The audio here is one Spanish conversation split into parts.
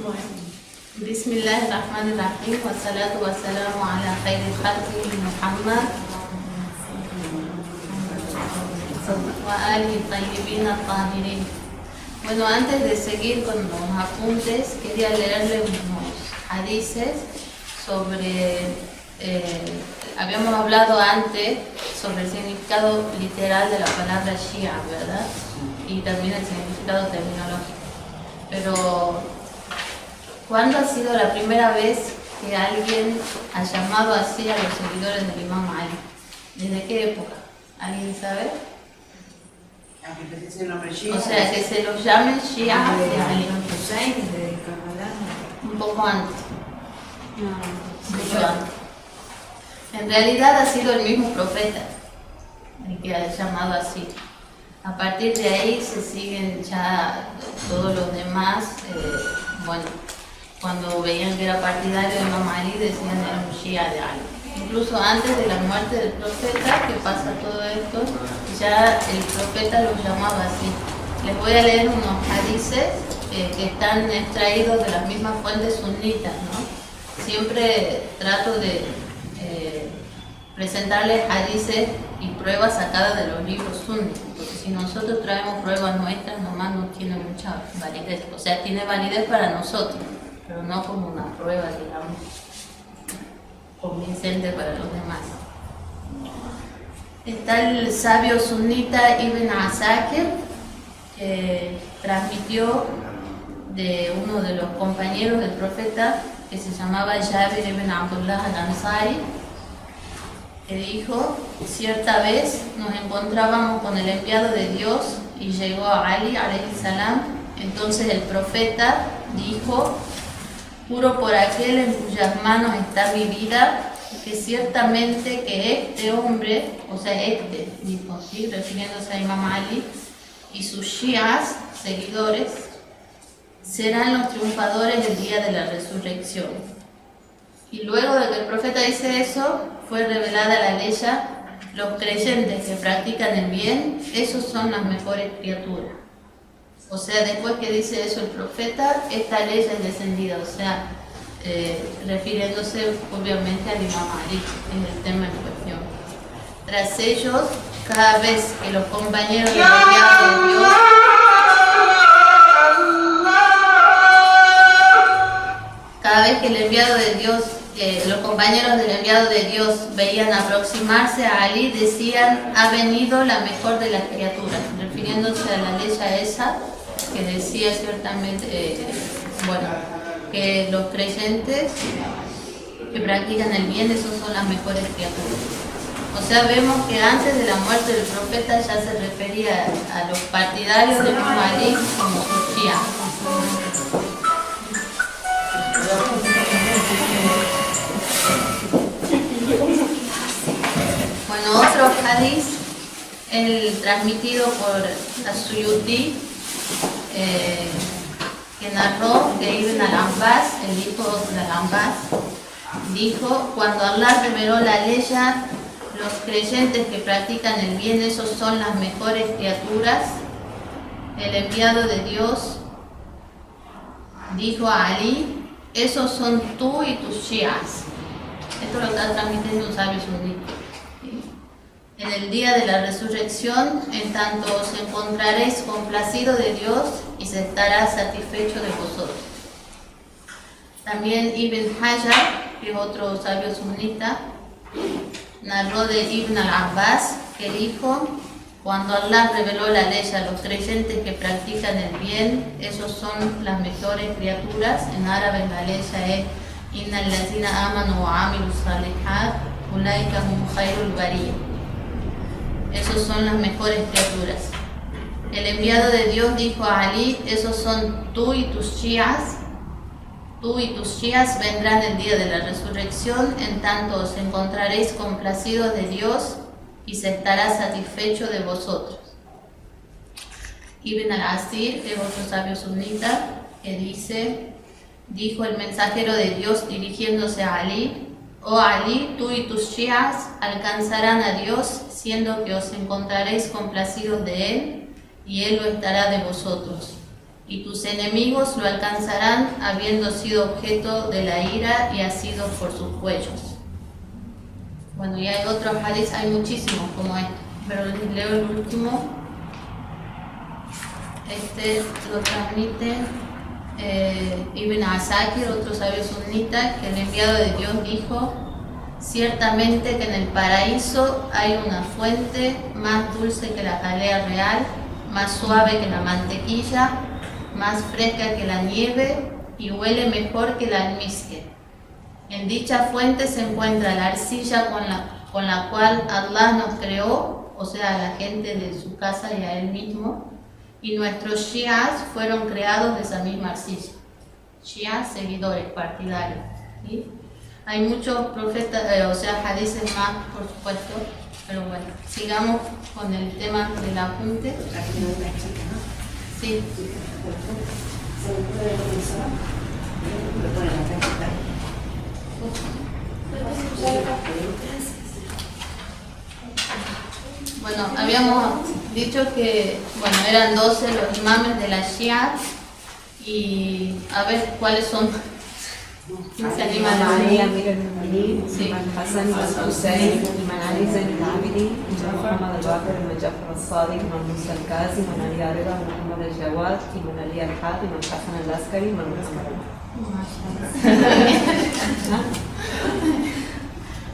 Bueno, Bismillahirrahmanirrahim, wassalatu wassalamu ala khairil khalqi Muhammad wa alihi tayyibin at-tahirin. Bueno, antes de seguir con los apuntes, quería leerles unos hadices sobre, habíamos hablado antes sobre el significado literal de la palabra Shia, ¿verdad? Y también el significado terminológico. Pero, ¿cuándo ha sido la primera vez que alguien ha llamado así a los seguidores del Imam Ali? ¿Desde qué época? ¿Alguien sabe? O sea, que se los llamen Shia de Ali. Un poco antes. Mucho antes. En realidad ha sido el mismo profeta el que ha llamado así. A partir de ahí se siguen ya todos los demás, bueno, cuando veían que era partidario de Imam Ali decían que era un Shia de Ali. Incluso antes de la muerte del profeta, que pasa todo esto, ya el profeta los llamaba así. Les voy a leer unos hadices que están extraídos de las mismas fuentes sunitas, ¿no? Siempre trato de presentarles hadices y pruebas sacadas de los libros sunnis, porque si nosotros traemos pruebas nuestras, nomás no tiene mucha validez. O sea, tiene validez para nosotros, pero no como una prueba, digamos, convincente para los demás. Está el sabio sunnita Ibn Asakir, que transmitió de uno de los compañeros del profeta, que se llamaba Jabir ibn Abdullah al-Ansari, que dijo: cierta vez nos encontrábamos con el enviado de Dios y llegó a Ali alayhi salam. Entonces el profeta dijo: juro por aquel en cuyas manos está mi vida, que ciertamente que este hombre, o sea, dijo, ¿sí?, refiriéndose a Imam Ali, y sus shias, seguidores, serán los triunfadores el día de la resurrección. Y luego de que el profeta dice eso, fue revelada la ley: los creyentes que practican el bien, esos son las mejores criaturas. O sea, después que dice eso el profeta, esta ley es descendida, o sea, refiriéndose obviamente al Imam Ali, en el tema en cuestión. Tras ellos, cada vez que los compañeros del enviado de Dios los compañeros del enviado de Dios veían aproximarse a Ali, decían: ha venido la mejor de las criaturas, refiriéndose a la ley esa que decía ciertamente, que los creyentes que practican el bien, esos son las mejores criaturas. O sea, vemos que antes de la muerte del profeta ya se refería a los partidarios de Imam Ali como sus Shia. Bueno, otro hadith, el transmitido por As-Suyuti, que narró que Ibn al-Abbas, el hijo de al-Abbas, dijo: cuando Allah reveló la ley, los creyentes que practican el bien, esos son las mejores criaturas, el enviado de Dios dijo a Ali: esos son tú y tus shias. Esto lo está transmitiendo un sabio sunita. En el día de la resurrección, en tanto os encontraréis complacidos de Dios y se estará satisfecho de vosotros. También Ibn Hajar, que es otro sabio sunita, narró de Ibn al-Abbas, que dijo: cuando Allah reveló la ley a los creyentes que practican el bien, esos son las mejores criaturas. En árabe la ley es: Inna allazina amanu wa amilu salihat ulaika hum khairul bariyah. Esos son las mejores criaturas. El enviado de Dios dijo a Ali: esos son tú y tus shias. Tú y tus shias vendrán el día de la resurrección, en tanto os encontraréis complacidos de Dios y se estará satisfecho de vosotros. Ibn al-Asir, que es otro sabio sunita, que dijo el mensajero de Dios dirigiéndose a Ali: oh Ali, tú y tus shias alcanzarán a Dios, siendo que os encontraréis complacidos de Él, y Él lo estará de vosotros. y tus enemigos lo alcanzarán habiendo sido objeto de la ira y asidos por sus cuellos. Bueno, y hay otros hadiths, hay muchísimos como este, pero les leo el último. Este lo transmite Ibn Asakir, otro sabio sunita, que el enviado de Dios dijo: ciertamente que en el paraíso hay una fuente más dulce que la jalea real, más suave que la mantequilla, más fresca que la nieve y huele mejor que el almizque. En dicha fuente se encuentra la arcilla con la cual Allah nos creó, o sea, a la gente de su casa y a Él mismo, y nuestros shias fueron creados de esa misma arcilla. Shias, seguidores, partidarios. ¿Sí? Hay muchos profetas, o sea, hadices más, por supuesto, pero bueno, sigamos con el tema del apunte. Sí. Bueno, habíamos dicho que eran 12 los imames de la Shia, y a ver cuáles son. ¿Quién se anima a Ali, decir? Amir al-Mu'minin, Imam Hassan, Imam Hussein, Imam Ali Zain al-Abidin, Imam Muhammad al-Baqir, Imam Jafar al-Sadiq, Imam Musa al-Kazim, Imam Ali Arida, Imam Muhammad al-Jawad, Imam Ali al-Had, Imam Hassan al-Askari, Imam Muhammad.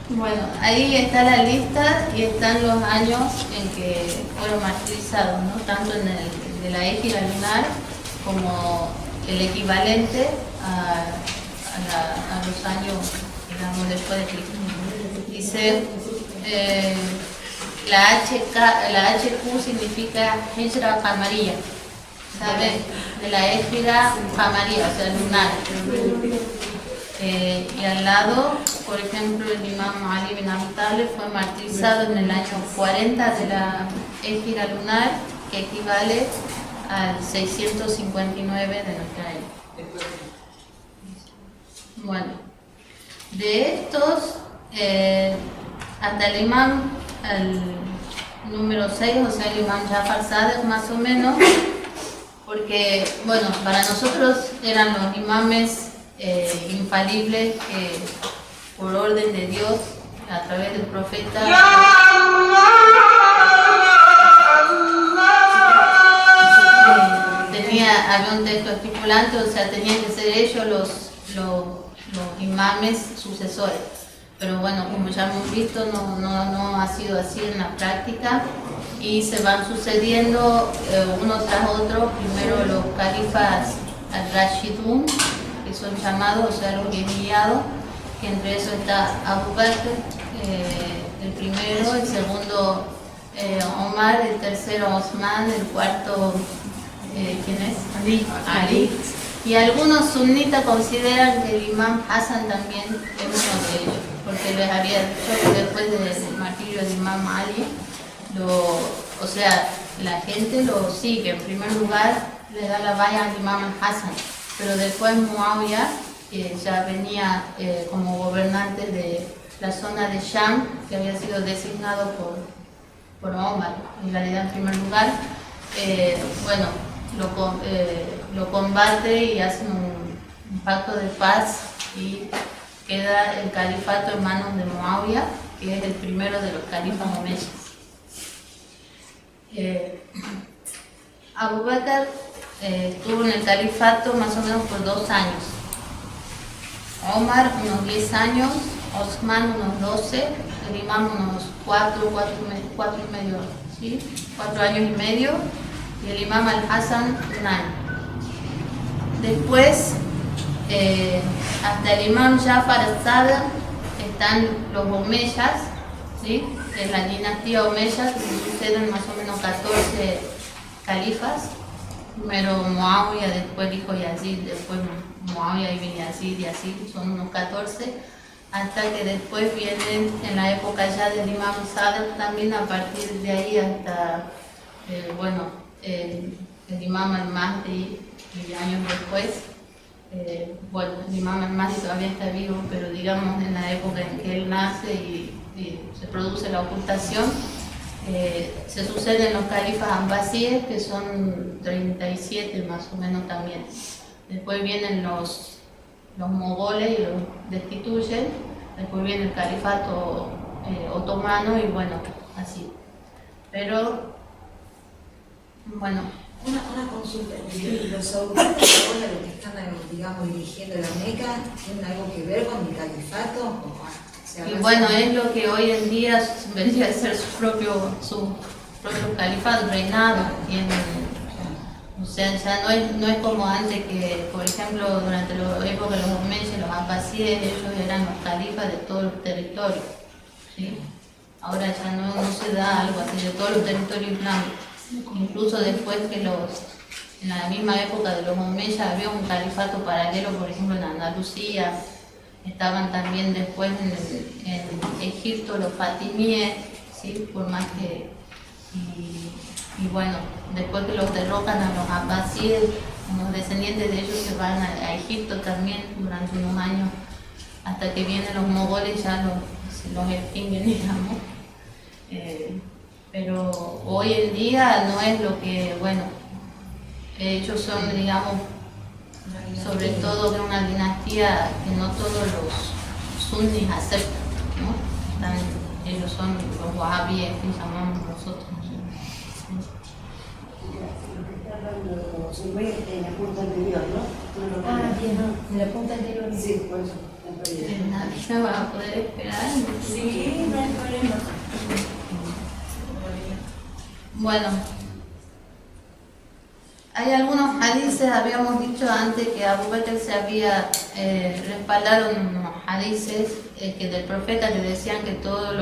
Bueno, ahí está la lista y están los años en que fueron martirizados, ¿no? Tanto en el de la égira lunar como el equivalente a los años, digamos, después de Cristo. Dice, la HQ significa Hijra Qamariya, ¿sabes? De la égira Qamariya, o sea, lunar. Y al lado, por ejemplo, el imam Ali bin Abi Talib fue martirizado en el año 40 de la égira lunar, que equivale al 659 de nuestra era. Bueno, de estos, hasta el imam, el número 6, o sea, el imam Jafar Sadiq, más o menos, porque, bueno, para nosotros eran los imames infalibles que por orden de Dios, a través del profeta, había un texto estipulante, o sea, tenían que ser ellos los imames sucesores. Pero bueno, como ya hemos visto, no ha sido así en la práctica, y se van sucediendo uno tras otro. Primero los califas al-Rashidun, que son llamados, o sea, los bien guiados, que entre eso está Abu Bakr, el primero, el segundo Omar, el tercero Osman, el cuarto, ¿quién es? Ali. Y algunos sunnitas consideran que el imam Hassan también es uno de ellos, porque les había dicho que después del martirio del imam Ali, o sea, la gente lo sigue. En primer lugar, le da la valla al imam Hassan, pero después Muawiyah, que ya venía como gobernante de la zona de Sham, que había sido designado por Omar, en realidad en primer lugar, lo combate y hace un pacto de paz, y queda el califato en manos de Muawiyah, que es el primero de los califas omeyas. Abu Bakr estuvo en el califato más o menos por 2 años, Omar unos 10 años, Osman unos 12, el imam unos 4 y medio, ¿sí? 4 años y medio, y el imam al-Hassan 1 año. Después, hasta el imam Jafar al-Sadiq están los omeyas, ¿sí? En la dinastía omeya, que suceden más o menos 14 califas. Primero Muawiyah, después el hijo Yazid, después Muawiyah ibn Yazid, y así son unos 14, hasta que después vienen en la época ya del imam Sadiq también, a partir de ahí hasta el imam al-Mahdi, y años después. El imam al-Mahdi todavía está vivo, pero digamos en la época en que él nace y se produce la ocultación, Se suceden los califas ambasíes, que son 37 más o menos también. Después vienen los mogoles y los destituyen. Después viene el califato otomano y bueno, así. Pero, bueno. Una consulta. ¿Los saudíes ahora los que están, digamos, dirigiendo la Meca, tienen algo que ver con el califato? Y bueno, es lo que hoy en día vendría a ser su propio califato, reinado. O sea, ya no es como antes que, por ejemplo, durante la época de los omeyas, los abbasíes, ellos eran los califas de todos los territorios. ¿Sí? Ahora ya no se da algo así de todos los territorios islámicos. Incluso después que en la misma época de los omeyas había un califato paralelo, por ejemplo en Andalucía, estaban también después en Egipto los fatimíes, ¿sí? Por más que... Y bueno, después que los derrocan a los abbasíes, los descendientes de ellos se van a Egipto también durante unos años, hasta que vienen los mogoles ya los extinguen, digamos. Pero hoy en día no es lo que, bueno, ellos son, digamos, sobre todo de una dinastía que no todos los sunnis aceptan, ¿no? Ellos son los wahhabíes que llamamos nosotros. En la punta anterior, ¿no? Bien, en la punta anterior. Sí, por eso. Nadie me va a poder esperar. Sí, no hay problema. Bueno, hay hadices, habíamos dicho antes que Abu Bakr se había respaldado unos hadices que del profeta que decían que todos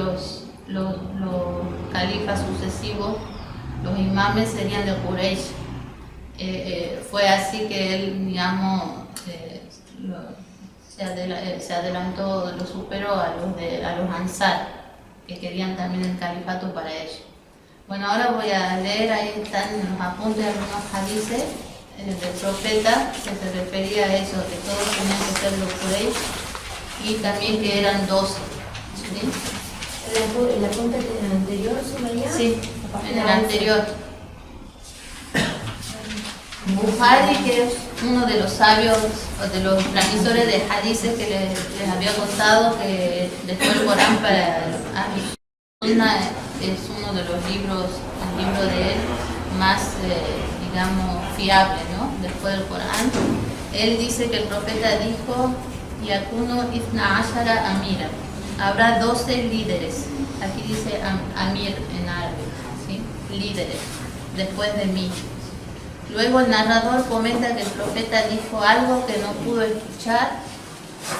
los califas sucesivos, los imames serían de Quraysh. Fue así que él, digamos, se adelantó, lo superó a los Ansar, que querían también el califato para ellos. Bueno, ahora voy a leer, ahí están en los apuntes algunos hadices del profeta que se refería a eso, que todos tenían que ser los Quraysh y también que eran 12. ¿Sí? ¿En la punta anterior, Sumaya? Sí, en el anterior. Bukhari, que es uno de los sabios, o de los transmisores de hadices que les había contado, que dejó el Corán para Ahl Sunnah, es uno de los libros, el libro de él más, digamos, fiable, ¿no? Después del Corán. Él dice que el profeta dijo, Yakuno Ithna Ashara Amira, habrá 12 líderes. Aquí dice Amir en árabe, ¿sí? Líderes, después de mí. Luego el narrador comenta que el profeta dijo algo que no pudo escuchar.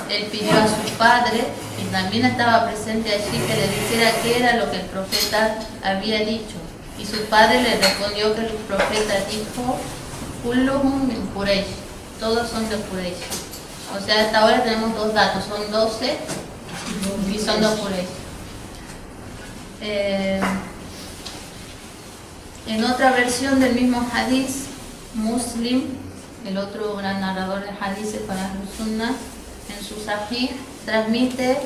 Él pidió a su padre, y también estaba presente allí, que le dijera qué era lo que el profeta había dicho. Y su padre le respondió que el profeta dijo, Kulluhum min Quraysh, todos son de Quraysh. O sea, hasta ahora tenemos dos datos, son 12 y son de Quraysh. En otra versión del mismo hadith, Muslim, el otro gran narrador de hadith para Ahl Sunnah, en su Sahih transmite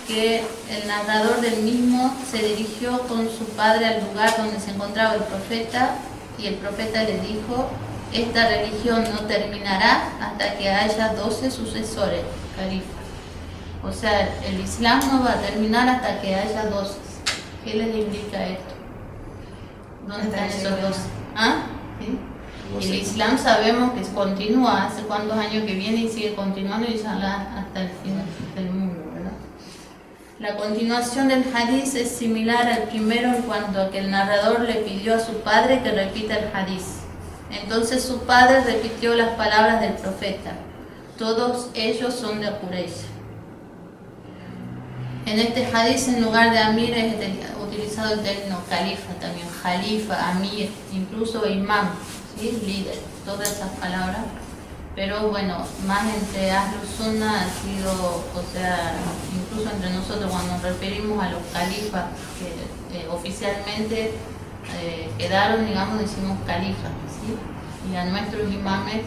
que el narrador del mismo se dirigió con su padre al lugar donde se encontraba el profeta y el profeta le dijo, esta religión no terminará hasta que haya 12 sucesores, califas. O sea, el Islam no va a terminar hasta que haya 12. ¿Qué les indica esto? ¿Dónde están esos 12? ¿Ah? ¿Sí? Y el Islam sabemos que continúa, hace cuántos años que viene y sigue continuando y hasta el fin del mundo, ¿verdad? La continuación del hadith es similar al primero en cuanto a que el narrador le pidió a su padre que repita el hadith. Entonces su padre repitió las palabras del profeta. Todos ellos son de Quraysh. En este hadith, en lugar de Amir, es utilizado el término califa también, Jalifa, Amir, incluso imam, ¿sí? Líder, todas esas palabras. Pero bueno, más entre Ahl Sunnah ha sido, o sea, incluso entre nosotros cuando nos referimos a los califas que oficialmente quedaron, digamos, decimos califas, ¿sí? Y a nuestros imames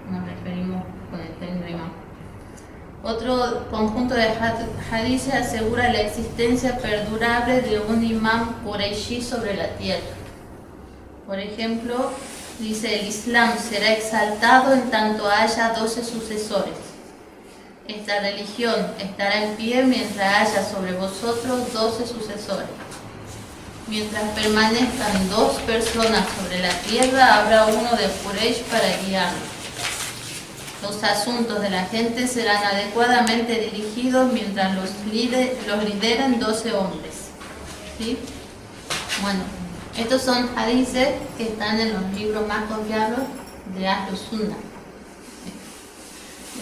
nos referimos con el término imam. Otro conjunto de hadices asegura la existencia perdurable de un imán Qurayshi sobre la tierra. Por ejemplo, dice: el Islam será exaltado en tanto haya 12 sucesores. Esta religión estará en pie mientras haya sobre vosotros 12 sucesores. Mientras permanezcan 2 personas sobre la tierra, habrá uno de Quraysh para guiarlos. Los asuntos de la gente serán adecuadamente dirigidos mientras los lideren 12 hombres. ¿Sí? Bueno, estos son hadices que están en los libros más confiables de Ahlus Sunnah.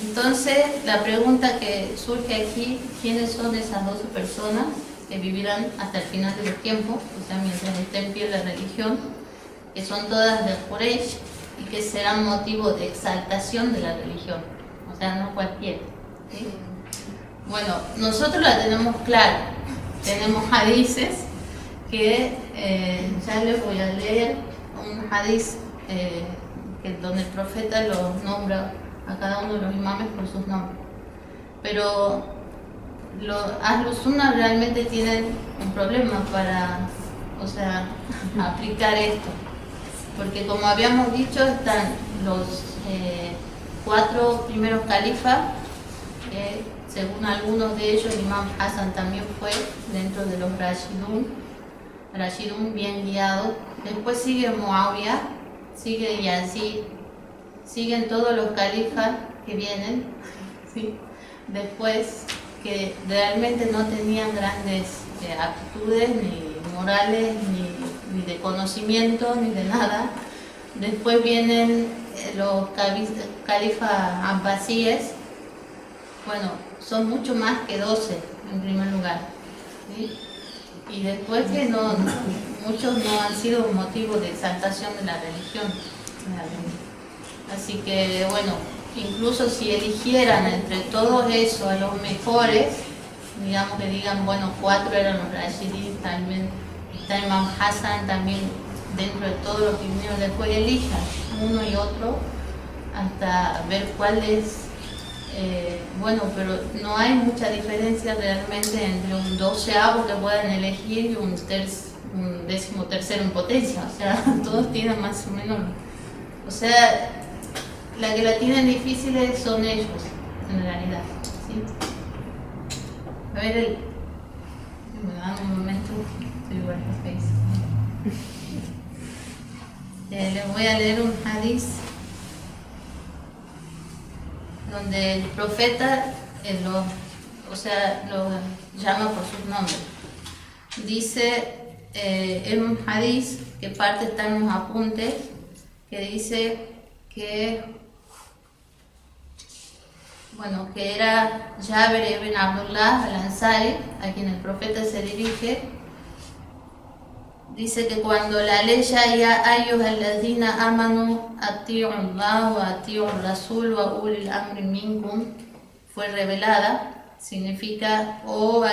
Entonces, la pregunta que surge aquí: ¿quiénes son esas 12 personas que vivirán hasta el final de los tiempos? O sea, mientras esté en pie la religión, que son todas de Quraysh y que serán motivo de exaltación de la religión. O sea, no cualquiera. ¿Sí? Bueno, nosotros la tenemos clara. Tenemos hadices que ya les voy a leer un hadiz donde el profeta los nombra a cada uno de los imames por sus nombres. Pero los Ahlus Sunnah realmente tienen un problema para, o sea, aplicar esto. Porque como habíamos dicho, están los 4 primeros califas, que según algunos de ellos, el Imam Hassan también fue dentro de los Rashidun bien guiados. Después sigue Muawiyah, sigue Yazid, siguen todos los califas que vienen, ¿sí? Después, que realmente no tenían grandes aptitudes ni morales, ni de conocimiento, ni de nada. Después vienen los califas abbasíes. Bueno, son mucho más que 12 en primer lugar, ¿sí? Y después que muchos no han sido motivo de exaltación de la religión. Así que bueno, incluso si eligieran entre todos esos a los mejores, digamos que digan, bueno, 4 eran los Rashidin, también está Imam Hassan, también dentro de todos los que vinieron después, elijan uno y otro hasta ver cuál es. Bueno, pero no hay mucha diferencia realmente entre un 12avo que puedan elegir y un 13º en potencia. O sea, todos tienen más o menos. O sea, la que la tienen difíciles son ellos, en realidad. ¿Sí? A ver, me dan un momento. Les voy a leer un hadiz donde el profeta los llama por sus nombres. Dice en un hadiz, que parte está en unos apuntes, que dice que era Jabir ibn Abdullah al-Ansari, a quien el profeta se dirige. Dice que cuando la ley ya ayyuhalladhina amanu ati'u Allah wa ati'u Rasul wa ulil amri minkum fue revelada, significa oh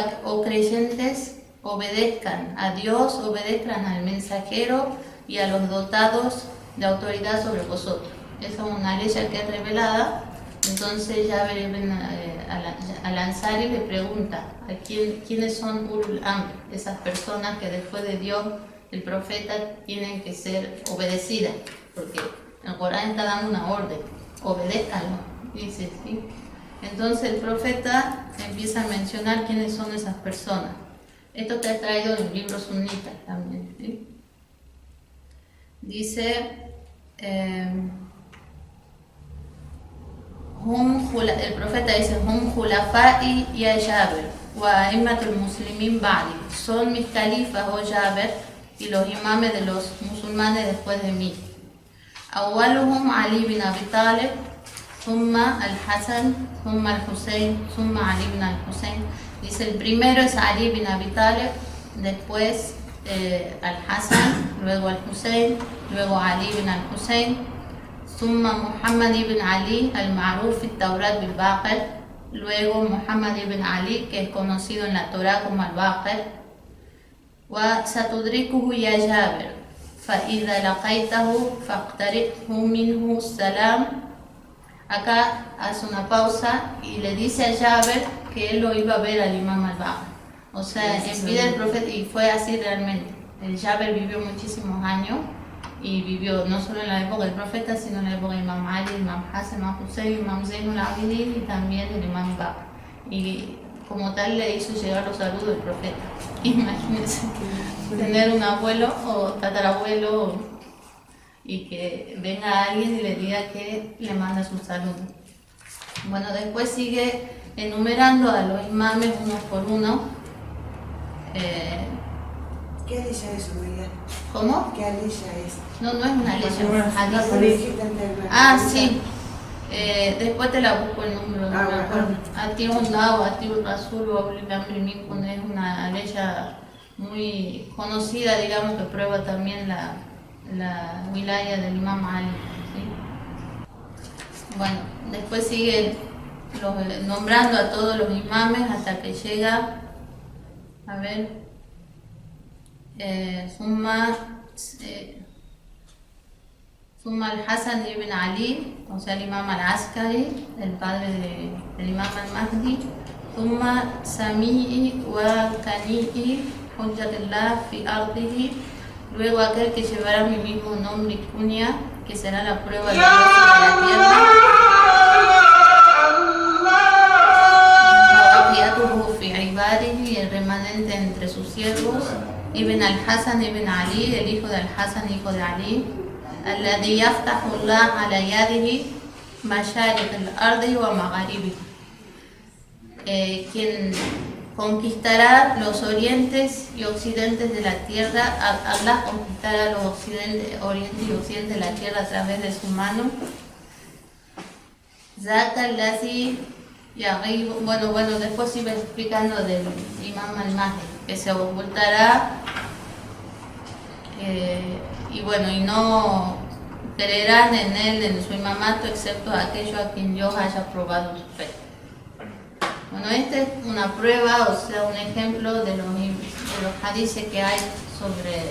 creyentes, obedezcan a Dios, obedezcan al mensajero y a los dotados de autoridad sobre vosotros. Esa es una ley que es revelada. Entonces Jabir ibn al-Ansari le pregunta a quiénes son ulul amr, esas personas que después de Dios, el profeta, tienen que ser obedecidas, porque el Corán está dando una orden, obedézcanlo, dice, ¿sí? Entonces el profeta empieza a mencionar quiénes son esas personas. Esto está traído en el libro sunnita también, ¿sí? Dice el profeta dice: Hum khulafa'i ya Jabir wa a'immatul muslimin ba'di, son mis califas, oh Jabir, y los imames de los musulmanes después de mí. Awwaluhum Ali bin Abi Talib, thumma al-Hasan, thumma al-Husayn, thumma Ali bin al-Husayn. Dice: el primero es Ali bin Abi Talib, después al-Hasan, luego al-Husayn, luego Ali bin al-Husayn, thumma Muhammad ibn Ali, al-Ma'ruf fi Taurat bil-Baqir, luego Muhammad ibn Ali, que es conocido en la Torah como al-Baqir. Wa satudrikuhu ya Jabir, fa idha laqaytahu faqtaribhu minhu salam acá hace una pausa y le dice a Jaber que él lo iba a ver al imam al-Baqir. O sea, en vida del profeta, y fue así realmente. El Jaber vivió muchísimos años y vivió no solo en la época del profeta, sino en la época del imam Ali, el imam Hassan, el imam Hussein, el imam Zainul Abidin y también el imam al-Baqir. Y como tal le hizo llegar los saludos del profeta. Imagínense tener un abuelo o tatarabuelo y que venga alguien y le diga que le manda sus saludos. Bueno, después sigue enumerando a los imames uno por uno. ¿Qué alilla es, María? ¿Cómo? ¿Qué alilla es? No, no es una ley. Hadith. Sí. Después te la busco el número, no me acuerdo. Atiun Lao, Atiun Rasul, es una ley muy conocida, digamos, que prueba también la wilaya del imam Ali. ¿Sí? Bueno, después sigue nombrando a todos los imames hasta que llega, a ver, Summa al-Hassan ibn Ali, o sea, el imam al-Askari, el padre del imam al-Mahdi. Summa Sami'i wa Kani'i, Hujjatullah fi ardihi. Luego aquel que llevará mi mismo nombre y cuña, que será la prueba de Dios sobre la tierra. Y el remanente entre sus siervos. Ibn al-Hassan ibn Ali, el hijo de al-Hassan, hijo de Ali. Alladhi yaftahu Allah ala yadihi mashariq al-ardi wa magharibi. Quien conquistará los orientes y occidentes de la tierra. Allah conquistará los orientes y occidentes de la tierra a través de su mano. Zaka al-Lazi. Bueno, después sigue explicando del imam al-Mahdi, que se ocultará y no creerán en él, en su imamato, excepto aquellos a quien Dios haya probado su fe. Bueno, esta es una prueba, o sea, un ejemplo de los hadices que hay sobre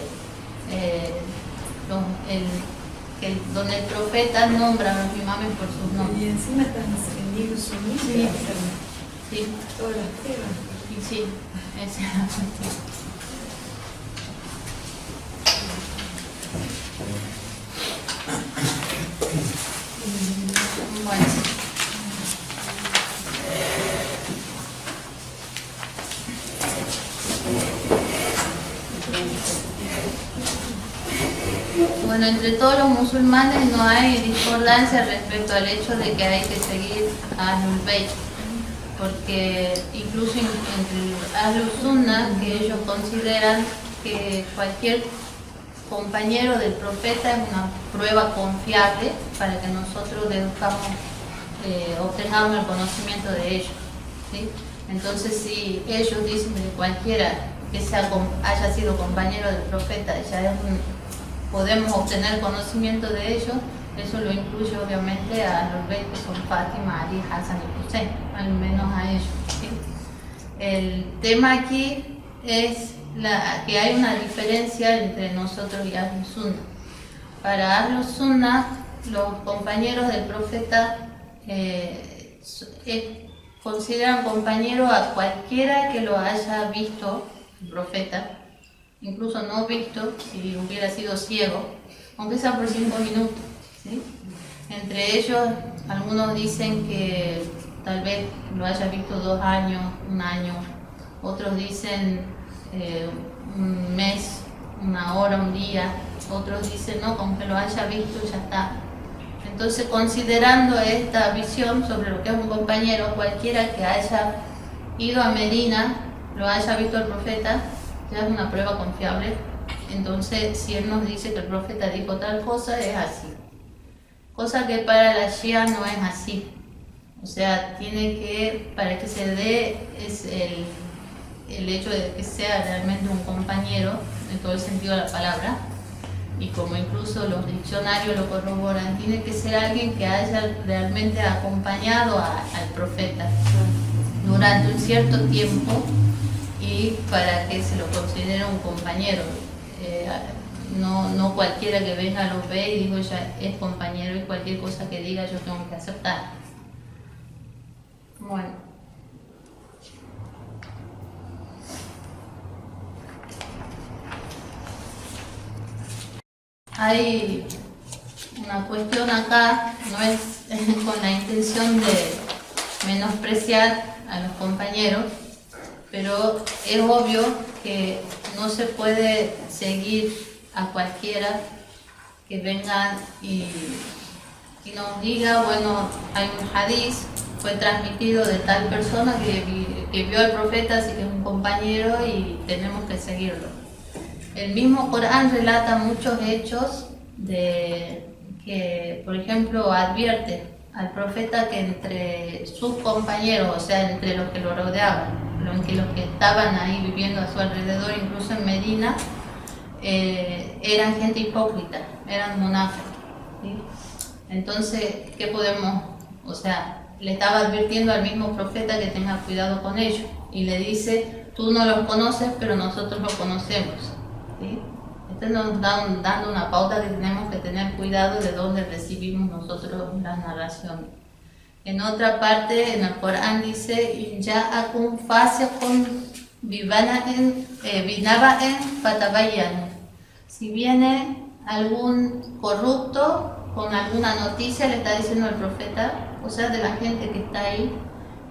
donde el profeta nombra a los imames por sus nombres. Y encima están encendiendo su mismo. Sí. Todas las pruebas. Sí, esa es la cuestión. Bueno. Bueno, entre todos los musulmanes no hay discordancia respecto al hecho de que hay que seguir a Ahlul Bayt, porque incluso entre Ahlul Sunnah, que ellos consideran que cualquier compañero del profeta es una prueba confiable para que nosotros obtengamos el conocimiento de ellos, ¿sí? Entonces, si ellos dicen que cualquiera que haya sido compañero del profeta ya podemos obtener conocimiento de ellos, eso lo incluye obviamente a los Bayt, que son Fátima, Ali, Hassan y Hussein, al menos a ellos, ¿sí? El tema aquí es que hay una diferencia entre nosotros y Ahlus Sunnah. Para Ahlus Sunnah, los compañeros del profeta consideran compañero a cualquiera que lo haya visto, el profeta, incluso no visto, si hubiera sido ciego, aunque sea por 5 minutos, ¿sí? Entre ellos, algunos dicen que tal vez lo haya visto 2 años, 1 año, otros dicen un mes, 1 hora, 1 día, otros dicen no, con que lo haya visto ya está. Entonces, considerando esta visión sobre lo que es un compañero, cualquiera que haya ido a Medina, lo haya visto al profeta, ya es una prueba confiable. Entonces, si él nos dice que el profeta dijo tal cosa, es así. Cosa que para la Shia no es así. O sea, para que se dé es el hecho de que sea realmente un compañero, en todo el sentido de la palabra, y como incluso los diccionarios lo corroboran, tiene que ser alguien que haya realmente acompañado al profeta durante un cierto tiempo, y para que se lo considere un compañero. no cualquiera que venga lo ve y digo ya es compañero y cualquier cosa que diga yo tengo que aceptar. Bueno. Hay una cuestión acá, no es con la intención de menospreciar a los compañeros, pero es obvio que no se puede seguir a cualquiera que venga y nos diga, bueno, hay un hadiz, fue transmitido de tal persona que vio al profeta, así que es un compañero y tenemos que seguirlo. El mismo Corán relata muchos hechos de que, por ejemplo, advierte al profeta que entre sus compañeros, o sea, entre los que lo rodeaban, los que estaban ahí viviendo a su alrededor, incluso en Medina, eran gente hipócrita, eran munáficos, ¿sí? Entonces, ¿qué podemos? O sea, le estaba advirtiendo al mismo profeta que tenga cuidado con ellos y le dice, tú no los conoces, pero nosotros los conocemos, ¿sí? Esto nos está dando una pauta que tenemos que tener cuidado de dónde recibimos nosotros las narraciones. En otra parte, en el Corán dice, Ja'akum fasiqun binaba'in fatabayyanu. Si viene algún corrupto con alguna noticia, le está diciendo el profeta, o sea, de la gente que está ahí,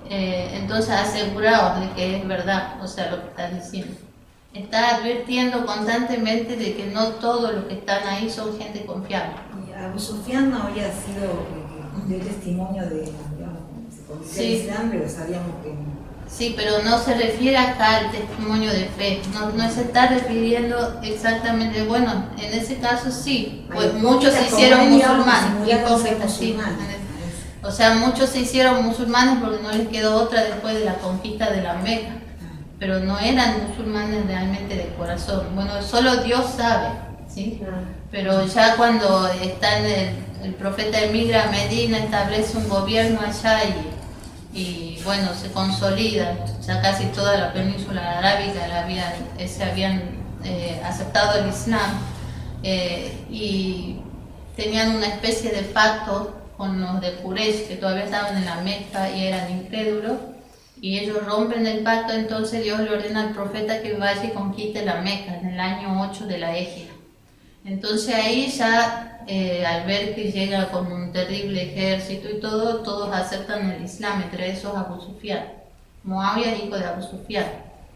entonces aseguraos de que es verdad, o sea, lo que está diciendo. Está advirtiendo constantemente de que no todos los que están ahí son gente confiable. Y Abu Sufyan no había sido dio testimonio de, digamos, se convirtió al Islam, pero sabíamos que... Sí, pero no se refiere acá al testimonio de fe, no se está refiriendo exactamente, bueno, en ese caso sí, pues muchos se hicieron musulmanes, hipócritas, sí. O sea, muchos se hicieron musulmanes porque no les quedó otra después de la conquista de la Meca, pero no eran musulmanes realmente de corazón. Bueno, solo Dios sabe, ¿sí? Pero ya cuando está el profeta emigra a Medina, establece un gobierno allá y bueno, se consolida, ya casi toda la península arábica se habían aceptado el Islam y tenían una especie de pacto con los de Quraysh que todavía estaban en la Meca y eran incrédulos, y ellos rompen el pacto. Entonces Dios le ordena al profeta que vaya y conquiste la Meca en el año 8 de la Égira. Entonces ahí ya al ver que llega con un terrible ejército y todo, todos aceptan el Islam, entre esos Abu Sufyan. Muawiyah es hijo de Abu Sufyan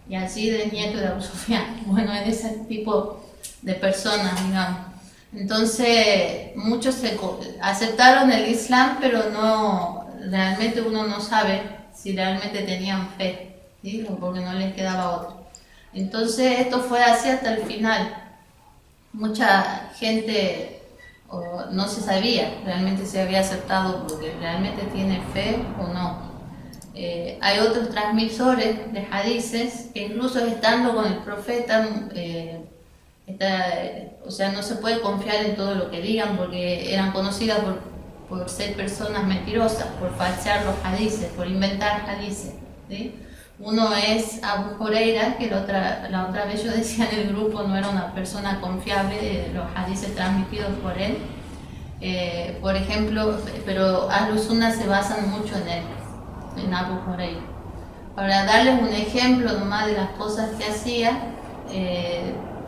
y así de nieto de Abu Sufyan. Bueno, es ese tipo de personas, digamos. Entonces muchos aceptaron el Islam, pero no, realmente uno no sabe si realmente tenían fe, ¿sí? O porque no les quedaba otra. Entonces esto fue así hasta el final. Mucha gente no se sabía realmente si había aceptado porque realmente tiene fe o no. Hay otros transmisores de hadices que incluso estando con el profeta, o sea, no se puede confiar en todo lo que digan porque eran conocidas por ser personas mentirosas, por falsear los hadices, por inventar hadices, ¿sí? Uno es Abu Huraira, que la otra vez yo decía en el grupo no era una persona confiable de los hadices transmitidos por él. Por ejemplo, pero Ahlus Sunnah se basan mucho en él, en Abu Huraira. Para darles un ejemplo nomás de las cosas que hacía,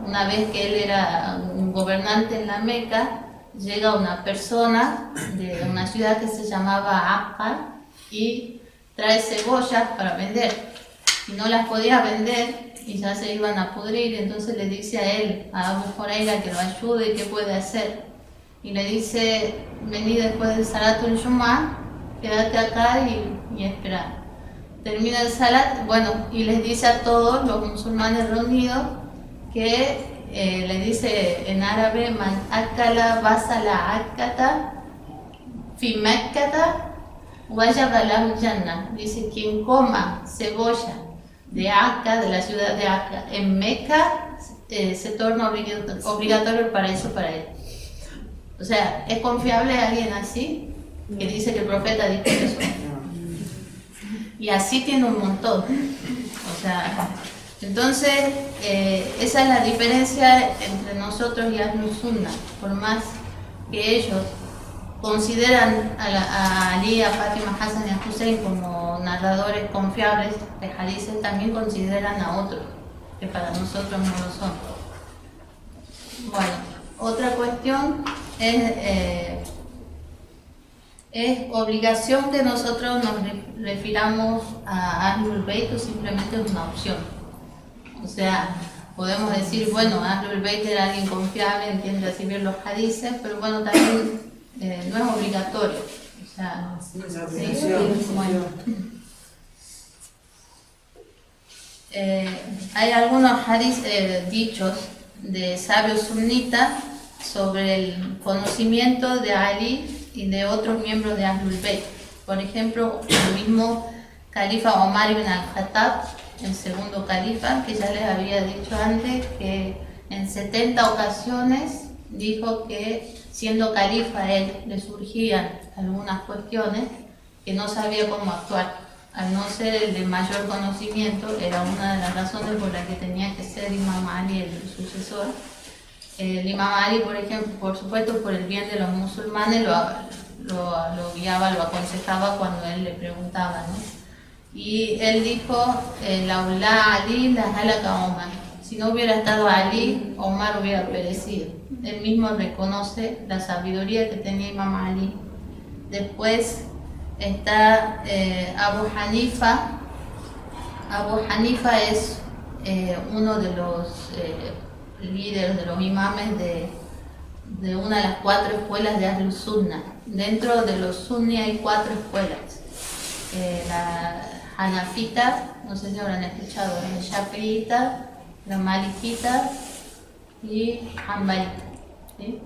una vez que él era un gobernante en la Meca, llega una persona de una ciudad que se llamaba Akka y trae cebollas para vender. Y no las podía vender y ya se iban a pudrir, entonces le dice a él, a Abu Huraira, que lo ayude, qué puede hacer. Y le dice, vení después del Salatul Jumu'ah, quédate acá y espera. Termina el Salat, bueno, y les dice a todos los musulmanes reunidos que le dice en árabe, man akala basala akata fi Mekkata wajaba lahu jannah. Dice, quien coma cebolla de Akka, de la ciudad de Akka, en Meca, se torna obligatorio el paraíso para él. O sea, ¿es confiable alguien así? Que dice que el profeta dijo eso. Y así tiene un montón. O sea, Entonces, esa es la diferencia entre nosotros y Ahlus Sunnah. Por más que ellos consideran a Ali, a Fátima, Hassan y a Hussein como narradores confiables de hadices, también consideran a otros, que para nosotros no lo son. Bueno, otra cuestión es obligación que nosotros nos refiramos a Ahlul Bayt o simplemente es una opción. O sea, podemos decir, bueno, Ahlul Bayt era alguien confiable, entiende así bien los hadices, pero bueno, también no es obligatorio. O sea, Sí, es la ¿sí? obligación. Bueno. Hay algunos dichos de sabios sunitas sobre el conocimiento de Ali y de otros miembros de Ahlul Bayt. Por ejemplo, el mismo califa Omar ibn al-Khattab, el segundo califa, que ya les había dicho antes que en 70 ocasiones dijo que siendo califa a él le surgían algunas cuestiones que no sabía cómo actuar. Al no ser el de mayor conocimiento, era una de las razones por las que tenía que ser Imam Ali el sucesor. El Imam Ali, por ejemplo, por supuesto, por el bien de los musulmanes, lo guiaba, lo aconsejaba cuando él le preguntaba, ¿no? Y él dijo, Laulá Ali, la halaka Omar. Si no hubiera estado Ali, Omar hubiera perecido. Él mismo reconoce la sabiduría que tenía Imam Ali. Después está Abu Hanifa. Abu Hanifa es uno de los líderes, de los imames de una de las 4 escuelas de Ahlus Sunnah. Dentro de los sunni hay 4 escuelas. La Hanafita, no sé si habrán escuchado, la Shafi'ita, la Malikita y Hanbalita, ¿sí?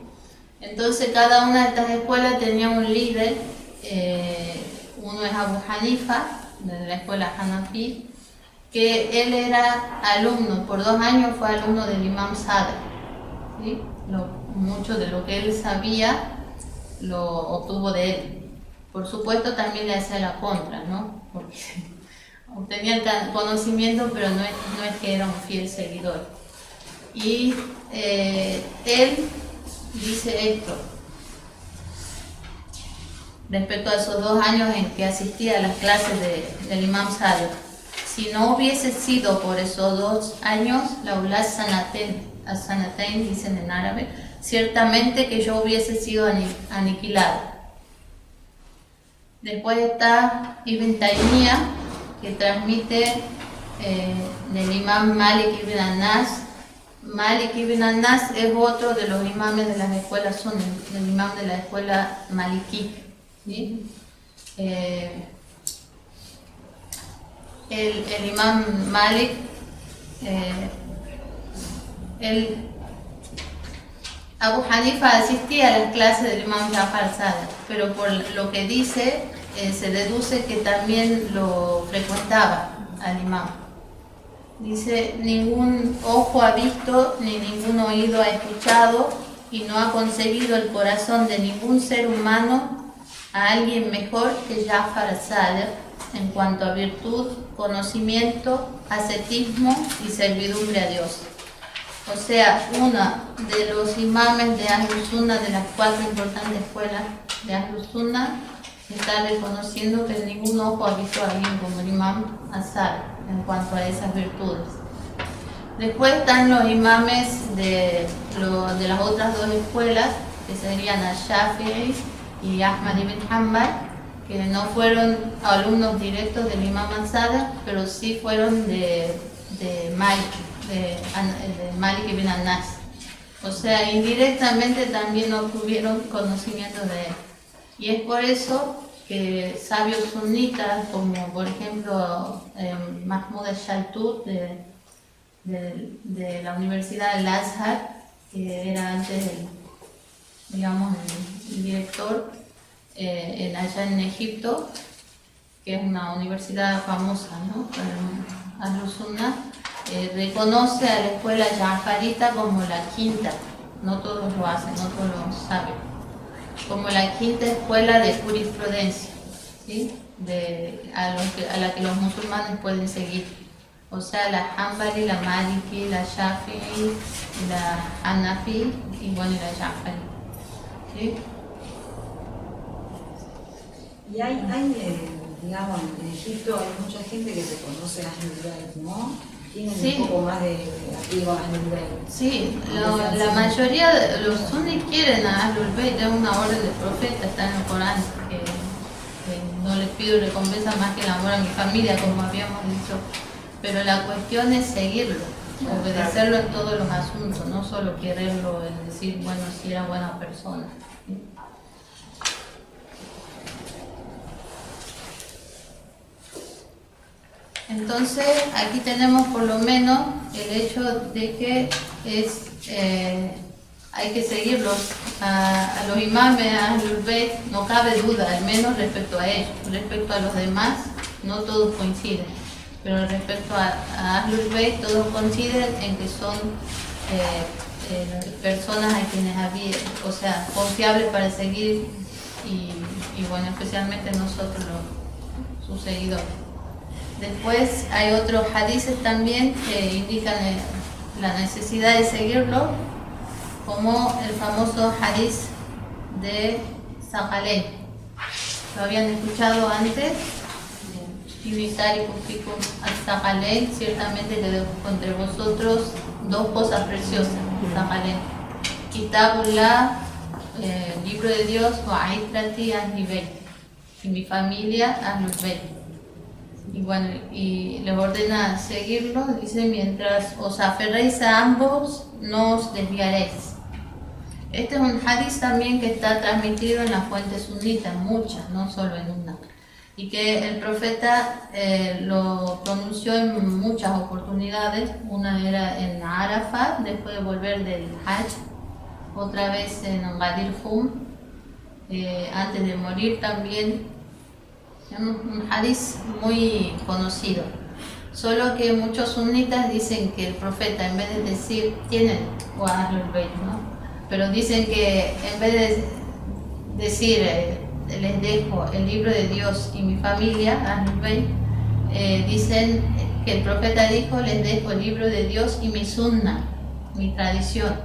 Entonces cada una de estas escuelas tenía un líder. Uno es Abu Hanifa, de la escuela Hanafi, que él era alumno, por 2 años fue alumno del Imam Sadr, ¿sí? Mucho de lo que él sabía lo obtuvo de él. Por supuesto también le hacía la contra, ¿no? Porque obtenía el conocimiento, pero no es que era un fiel seguidor. Y él dice esto respecto a esos 2 años en que asistía a las clases del Imam Sadr. Si no hubiese sido por esos 2 años, la ulá sanaten, dicen en árabe, ciertamente que yo hubiese sido aniquilado. Después está Ibn Taymiyyah, que transmite del imam Malik ibn Anas. Malik ibn Anas es otro de los imames de las escuelas sunni, el imam de la escuela malikí, ¿sí? El imam Malik, Abu Hanifa asistía a las clases del imam Jafar Sadr, pero por lo que dice, se deduce que también lo frecuentaba al imam. Dice, ningún ojo ha visto, ni ningún oído ha escuchado, y no ha concebido el corazón de ningún ser humano a alguien mejor que Jafar Sadr en cuanto a virtud, conocimiento, ascetismo y servidumbre a Dios. O sea, una de los imames de Ahlus Sunnah, de las 4 importantes escuelas de Ahlus Sunnah, está reconociendo que ningún ojo ha visto a alguien como el imam Sadr en cuanto a esas virtudes. Después están los imames de las otras 2 escuelas, que serían Al-Shafi'i y Ahmad ibn Hanbal, que no fueron alumnos directos del imam Sadr, pero sí fueron de Malik ibn Anas. O sea, indirectamente también obtuvieron conocimiento de él. Y es por eso que sabios sunitas, como por ejemplo Mahmoud al-Shaltut de la Universidad del Azhar, que era antes el director allá en Egipto, que es una universidad famosa, ¿no? Para Ahlus Sunnah, reconoce a la escuela Jafarita como la 5ª, no todos lo hacen, no todos lo saben, como la 5ª escuela de jurisprudencia, ¿sí? A la que los musulmanes pueden seguir. o sea, la Hanbali, la Maliki, la Shafi'i, la Hanafi y bueno, la Jafari. ¿Sí? Y hay digamos, en Egipto hay mucha gente que reconoce a Ahlul Bayt, ¿no? Tienen Sí. un poco más de apego a Ahlul Bayt. Sí, la mayoría de los sunnis quieren a Ahlul Bayt, es una orden del profeta, está en el Corán, que no les pido recompensa más que el amor a mi familia, como habíamos dicho, pero la cuestión es seguirlo, obedecerlo en todos los asuntos, no solo quererlo, es decir, bueno, si era buena persona. ¿Sí? Entonces, aquí tenemos por lo menos el hecho de que hay que seguirlos a los imames, a Ahlul Bayt, no cabe duda, al menos respecto a ellos. Respecto a los demás, no todos coinciden, pero respecto a Ahlul Bayt, todos coinciden en que son personas a quienes había, o sea, confiables para seguir y bueno, especialmente nosotros, sus seguidores. Después hay otros hadices también que indican la necesidad de seguirlo, como el famoso hadiz de Sahalein. ¿Lo habían escuchado antes? Ibitari Kufikum al-Sahalein, ciertamente que dejo entre vosotros dos cosas preciosas, Sahalein. Kitabullah, libro de Dios, wa aitrati ahli bayt, y mi familia, Ahlul Bayt. Y bueno, y les ordena seguirlo, dice, mientras os aferréis a ambos, no os desviaréis. Este es un hadith también que está transmitido en las fuentes sunitas, muchas, no solo en una. Y que el profeta lo pronunció en muchas oportunidades. Una era en Arafat, después de volver del Hajj, otra vez en Ghadir Hum, antes de morir también. Un hadith muy conocido, solo que muchos sunitas dicen que el profeta, en vez de decir, tienen wa Ahlul Bayt, ¿no? Pero dicen que en vez de decir les dejo el libro de Dios y mi familia, Ahlul Bayt, dicen que el profeta dijo, les dejo el libro de Dios y mi sunna, mi tradición.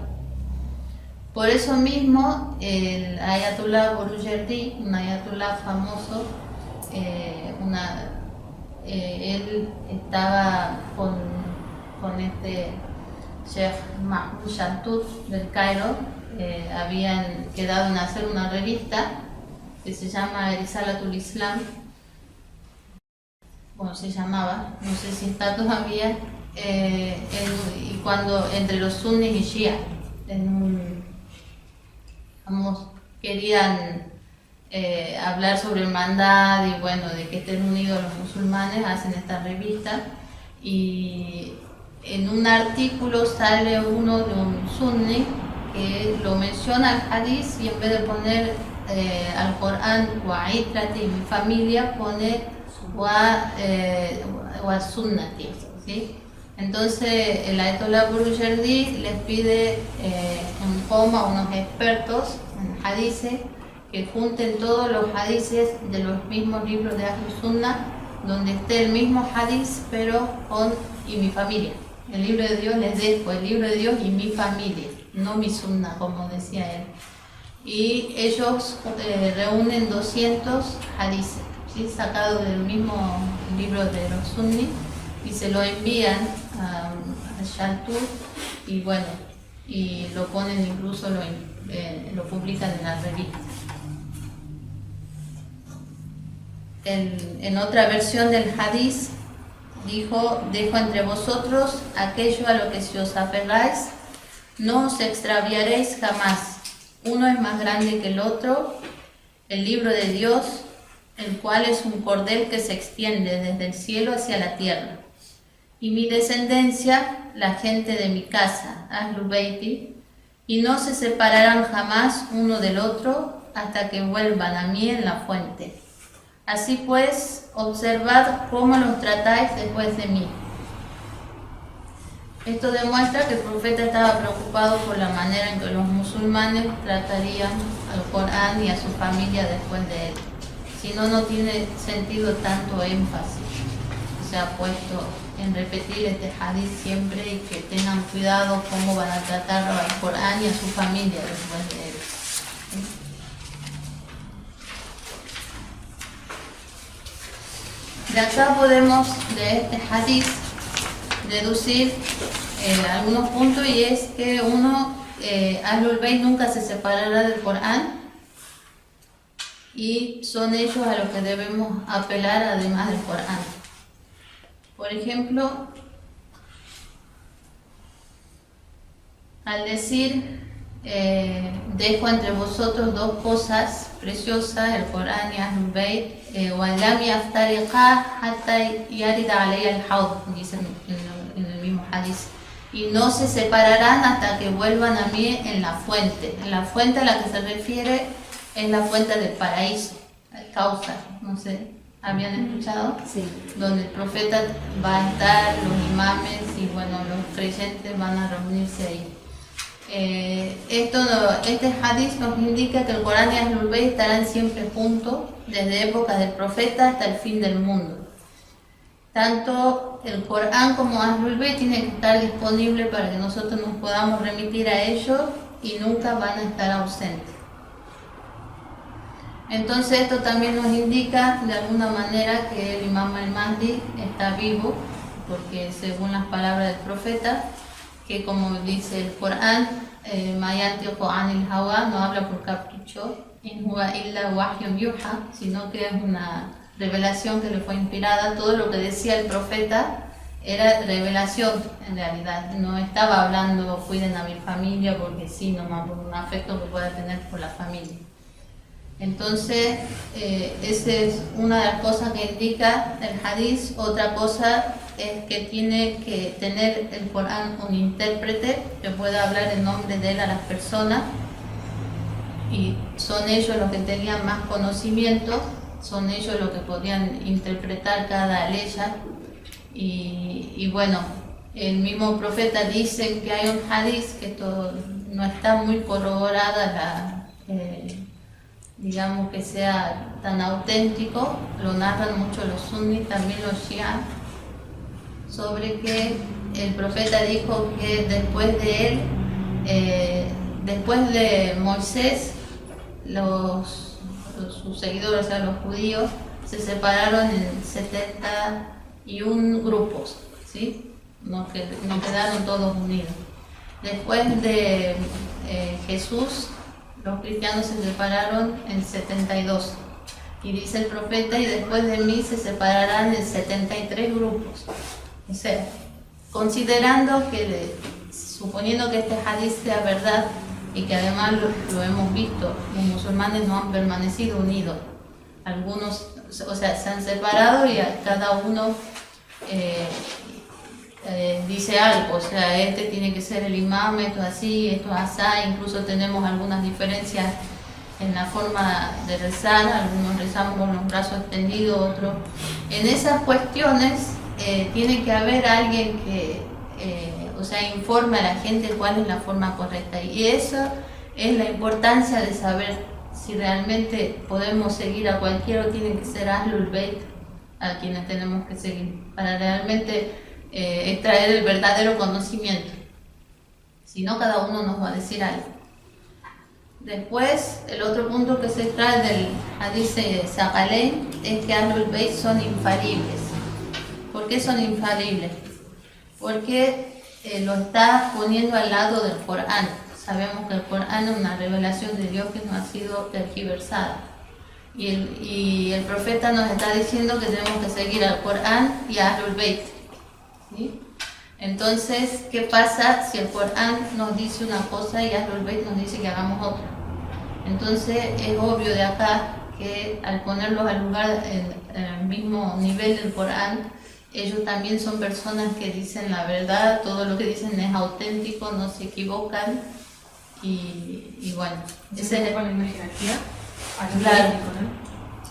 Por eso mismo el Ayatollah Borujerdi, un ayatollah famoso, él estaba con este Sheikh Mahmoud Shaltut del Cairo, habían quedado en hacer una revista que se llama Risalatul Islam, bueno, se llamaba, no sé si está todavía, y cuando entre los sunnis y shia, querían hablar sobre hermandad y bueno, de que estén unidos los musulmanes, hacen esta revista y en un artículo sale uno de un sunni que lo menciona al hadith y en vez de poner al Corán wa aitrati, mi familia, pone wa sunnati, ¿sí? Entonces el Ayatollah Borujerdi les pide un coma a unos expertos en hadith que junten todos los hadices de los mismos libros de Ahlus Sunnah, donde esté el mismo hadith, pero con y mi familia. El libro de Dios les dejo, el libro de Dios y mi familia, no mi sunnah, como decía él. Y ellos reúnen 200 hadices, ¿sí? Sacados del mismo libro de los sunnis, y se lo envían a Shaltut, y bueno, y lo ponen, incluso lo publican en la revista. En otra versión del hadith dijo, dejo entre vosotros aquello a lo que si os aferráis, no os extraviaréis jamás. Uno es más grande que el otro, el libro de Dios, el cual es un cordel que se extiende desde el cielo hacia la tierra. Y mi descendencia, la gente de mi casa, Ahlul Bayti, y no se separarán jamás uno del otro hasta que vuelvan a mí en la fuente. Así pues, observad cómo los tratáis después de mí. Esto demuestra que el profeta estaba preocupado por la manera en que los musulmanes tratarían al Corán y a su familia después de él. Si no, no tiene sentido tanto énfasis. O se ha puesto en repetir este hadith siempre y que tengan cuidado cómo van a tratar al Corán y a su familia después de él. De acá podemos, de este hadith, deducir algunos puntos, y es que uno, Ahlul Bayt nunca se separará del Corán y son ellos a los que debemos apelar además del Corán. Por ejemplo, al decir dejo entre vosotros dos cosas preciosas, el Corán y Ahlul Bayt, وَلَمْ يَفْتَرِقَا حَتَّى يَرِدَ عَلَيَّ الْحَوْض, dice en el mismo hadith, y no se separarán hasta que vuelvan a mí en la fuente. En la fuente a la que se refiere es la fuente del paraíso, el Kausar, no sé, ¿habían escuchado? Sí. Donde el profeta va a estar, los imames y bueno, los creyentes van a reunirse ahí. Este hadith nos indica que el Corán y Ahlul Bayt estarán siempre juntos desde épocas del profeta hasta el fin del mundo. Tanto el Corán como Ahlul Bayt tienen que estar disponibles para que nosotros nos podamos remitir a ellos y nunca van a estar ausentes. Entonces esto también nos indica de alguna manera que el Imam al-Mahdi está vivo, porque según las palabras del profeta, que como dice el Corán, ma yantiqu anil hawa, no habla por capricho, in huwa illa wahyun yuha, sino que es una revelación que le fue inspirada. Todo lo que decía el profeta era revelación en realidad, no estaba hablando cuiden a mi familia porque sí, nomás por un afecto que pueda tener por la familia. Entonces, esa es una de las cosas que indica el hadith. Otra cosa es que tiene que tener el Corán un intérprete que pueda hablar en nombre de él a las personas, y son ellos los que tenían más conocimiento, son ellos los que podían interpretar cada aleya. Y bueno, el mismo profeta dice que hay un hadith que esto no está muy corroborada digamos que sea tan auténtico, lo narran mucho los sunnis, también los shias, sobre que el profeta dijo que después de él, después de Moisés, sus seguidores, o sea, los judíos, se separaron en 71 grupos, ¿sí? No quedaron todos unidos. Después de Jesús, los cristianos se separaron en 72. Y dice el profeta, y después de mí se separarán en 73 grupos. O sea, considerando que, suponiendo que este hadith sea verdad, y que además lo hemos visto, los musulmanes no han permanecido unidos. Algunos, o sea, se han separado y a cada uno dice algo, o sea, este tiene que ser el imam, esto así, esto asá. Incluso tenemos algunas diferencias en la forma de rezar, algunos rezamos con los brazos extendidos, otros. En esas cuestiones tiene que haber alguien que, o sea, informe a la gente cuál es la forma correcta, y eso es la importancia de saber si realmente podemos seguir a cualquiera o tienen que ser Ahlul Bayt a quienes tenemos que seguir, para realmente extraer el verdadero conocimiento. Si no, cada uno nos va a decir algo. Después, el otro punto que se extrae del hadith de Saqalayn es que Ahlul Bayt son infalibles. ¿Por qué son infalibles? Porque lo está poniendo al lado del Corán. Sabemos que el Corán es una revelación de Dios que no ha sido tergiversada. Y el profeta nos está diciendo que tenemos que seguir al Corán y a Ahlul Bayt, ¿sí? Entonces, ¿qué pasa si el Corán nos dice una cosa y Ahlul Bayt nos dice que hagamos otra? Entonces, es obvio de acá que al ponerlos al lugar, en el mismo nivel del Corán, ellos también son personas que dicen la verdad, todo lo que dicen es auténtico, no se equivocan. Y bueno, ese es con la jerarquía. Claro,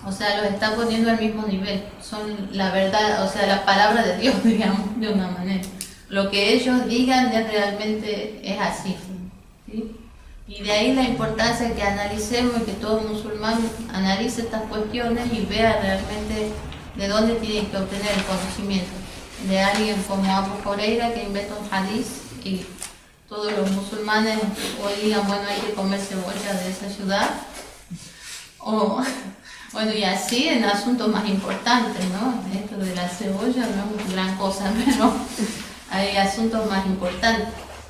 o sea, los está poniendo al mismo nivel, son la verdad, o sea, la palabra de Dios, digamos, de una manera. Lo que ellos digan realmente es así, ¿sí? Y de ahí la importancia de que analicemos y que todo musulmán analice estas cuestiones y vea realmente ¿De dónde tienen que obtener el conocimiento? De alguien como Abu Huraira, que inventa un hadiz y todos los musulmanes hoy digan, bueno, hay que comer cebolla de esa ciudad. O, bueno, y así en asuntos más importantes, ¿no? Esto de la cebolla no es gran cosa, pero hay asuntos más importantes.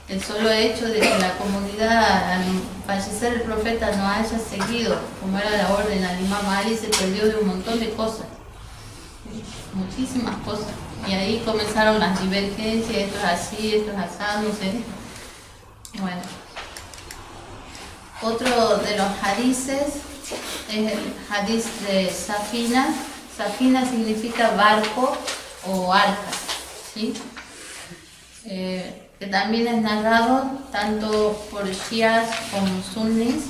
El solo hecho de que la comunidad, al fallecer el profeta, no haya seguido, como era la orden al Imam Ali, se perdió de un montón de cosas, muchísimas cosas. Y ahí comenzaron las divergencias, esto es así, esto es así, no sé. Bueno, otro de los hadices es el hadiz de Safina. Safina significa barco o arca, ¿sí? Que también es narrado tanto por shias como sunnis,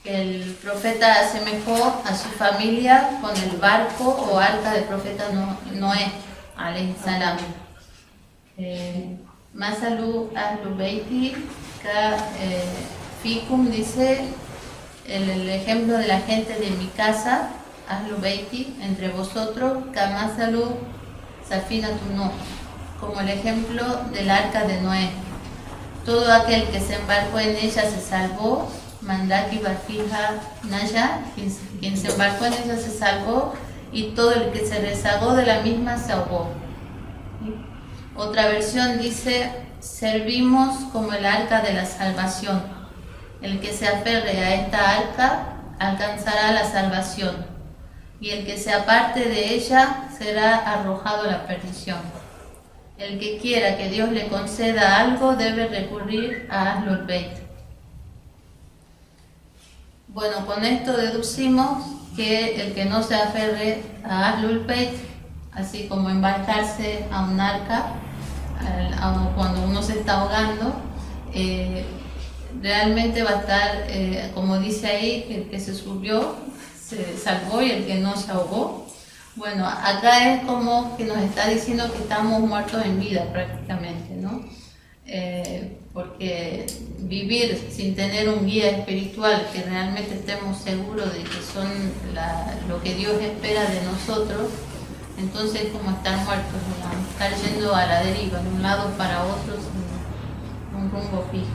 que el profeta asemejó a su familia con el barco o arca del profeta Noé, alayhi salam. Masalu ahlu beiti ka fikum, dice el ejemplo de la gente de mi casa, ahlu beiti, entre vosotros, ka masalu safinatu Nuh, como el ejemplo del arca de Noé. Todo aquel que se embarcó en ella se salvó, mandaki barfija naya, quien se embarcó en ella se salvó, y todo el que se rezagó de la misma se ahogó. Otra versión dice, servimos como el arca de la salvación. El que se aferre a esta arca alcanzará la salvación, y el que se aparte de ella será arrojado a la perdición. El que quiera que Dios le conceda algo debe recurrir a Ahlul Bayt. Bueno, con esto deducimos que el que no se aferre a Ahlul Bayt, así como embarcarse a un arca, cuando uno se está ahogando, realmente va a estar, como dice ahí, que el que se subió se salvó y el que no se ahogó. Bueno, acá es como que nos está diciendo que estamos muertos en vida prácticamente, ¿no? Porque vivir sin tener un guía espiritual que realmente estemos seguros de que son lo que Dios espera de nosotros, entonces es como estar muertos, digamos, estar yendo a la deriva, de un lado para otro, sin un rumbo fijo.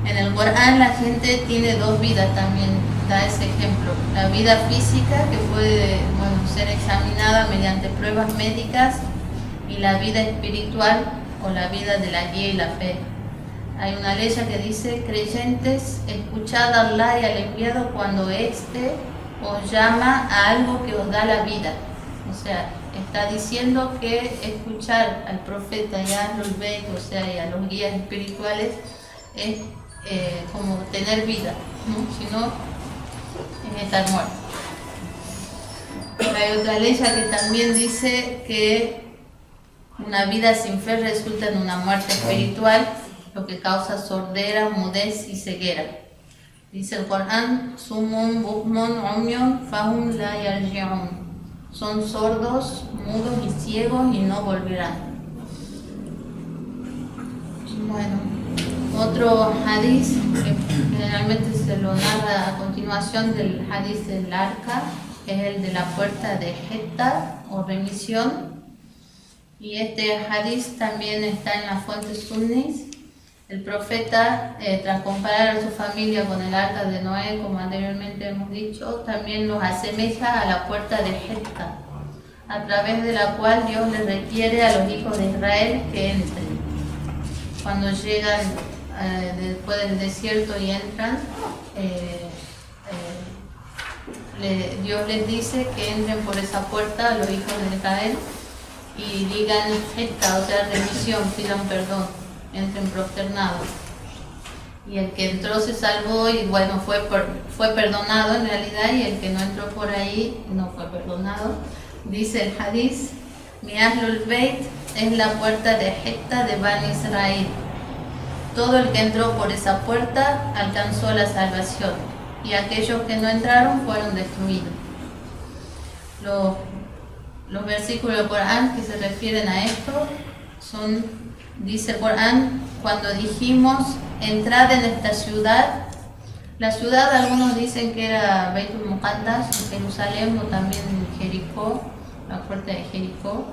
En el Corán la gente tiene dos vidas también, da ese ejemplo. La vida física, que puede ser examinada mediante pruebas médicas, y la vida espiritual o la vida de la guía y la fe. Hay una ley que dice, creyentes, escuchad a Allah y al enviado cuando éste os llama a algo que os da la vida. O sea, está diciendo que escuchar al profeta y a los Bayt, o sea, y a los guías espirituales, es como tener vida, ¿no? Si no, es estar muerto. Hay otra ley que también dice que una vida sin fe resulta en una muerte espiritual, lo que causa sordera, mudez y ceguera. Dice el Corán, Sumun bukmun umyun fahum la yarji'un. Son sordos, mudos y ciegos y no volverán. Bueno, otro hadiz que generalmente se lo narra a continuación del hadiz del arca es el de la puerta de Jetta o remisión. Y este hadiz también está en las fuentes sunnis. El profeta, tras comparar a su familia con el arca de Noé, como anteriormente hemos dicho, también los asemeja a la puerta de Jetta, a través de la cual Dios le requiere a los hijos de Israel que entren. Cuando llegan después del desierto y entran, Dios les dice que entren por esa puerta a los hijos de Israel y digan Jetta, o sea, remisión, pidan perdón, entren prosternados. Y el que entró se salvó y bueno, fue perdonado en realidad, y el que no entró por ahí no fue perdonado. Dice el hadiz, mi Ahlul Bayt es la puerta de Jetta de Bani Israel. Todo el que entró por esa puerta alcanzó la salvación, y aquellos que no entraron fueron destruidos. Los versículos del Corán que se refieren a esto son, dice el Corán, cuando dijimos, entrad en esta ciudad, La ciudad, algunos dicen que era Beitul Muqaddas, en Jerusalén, o también Jericó, la puerta de Jericó.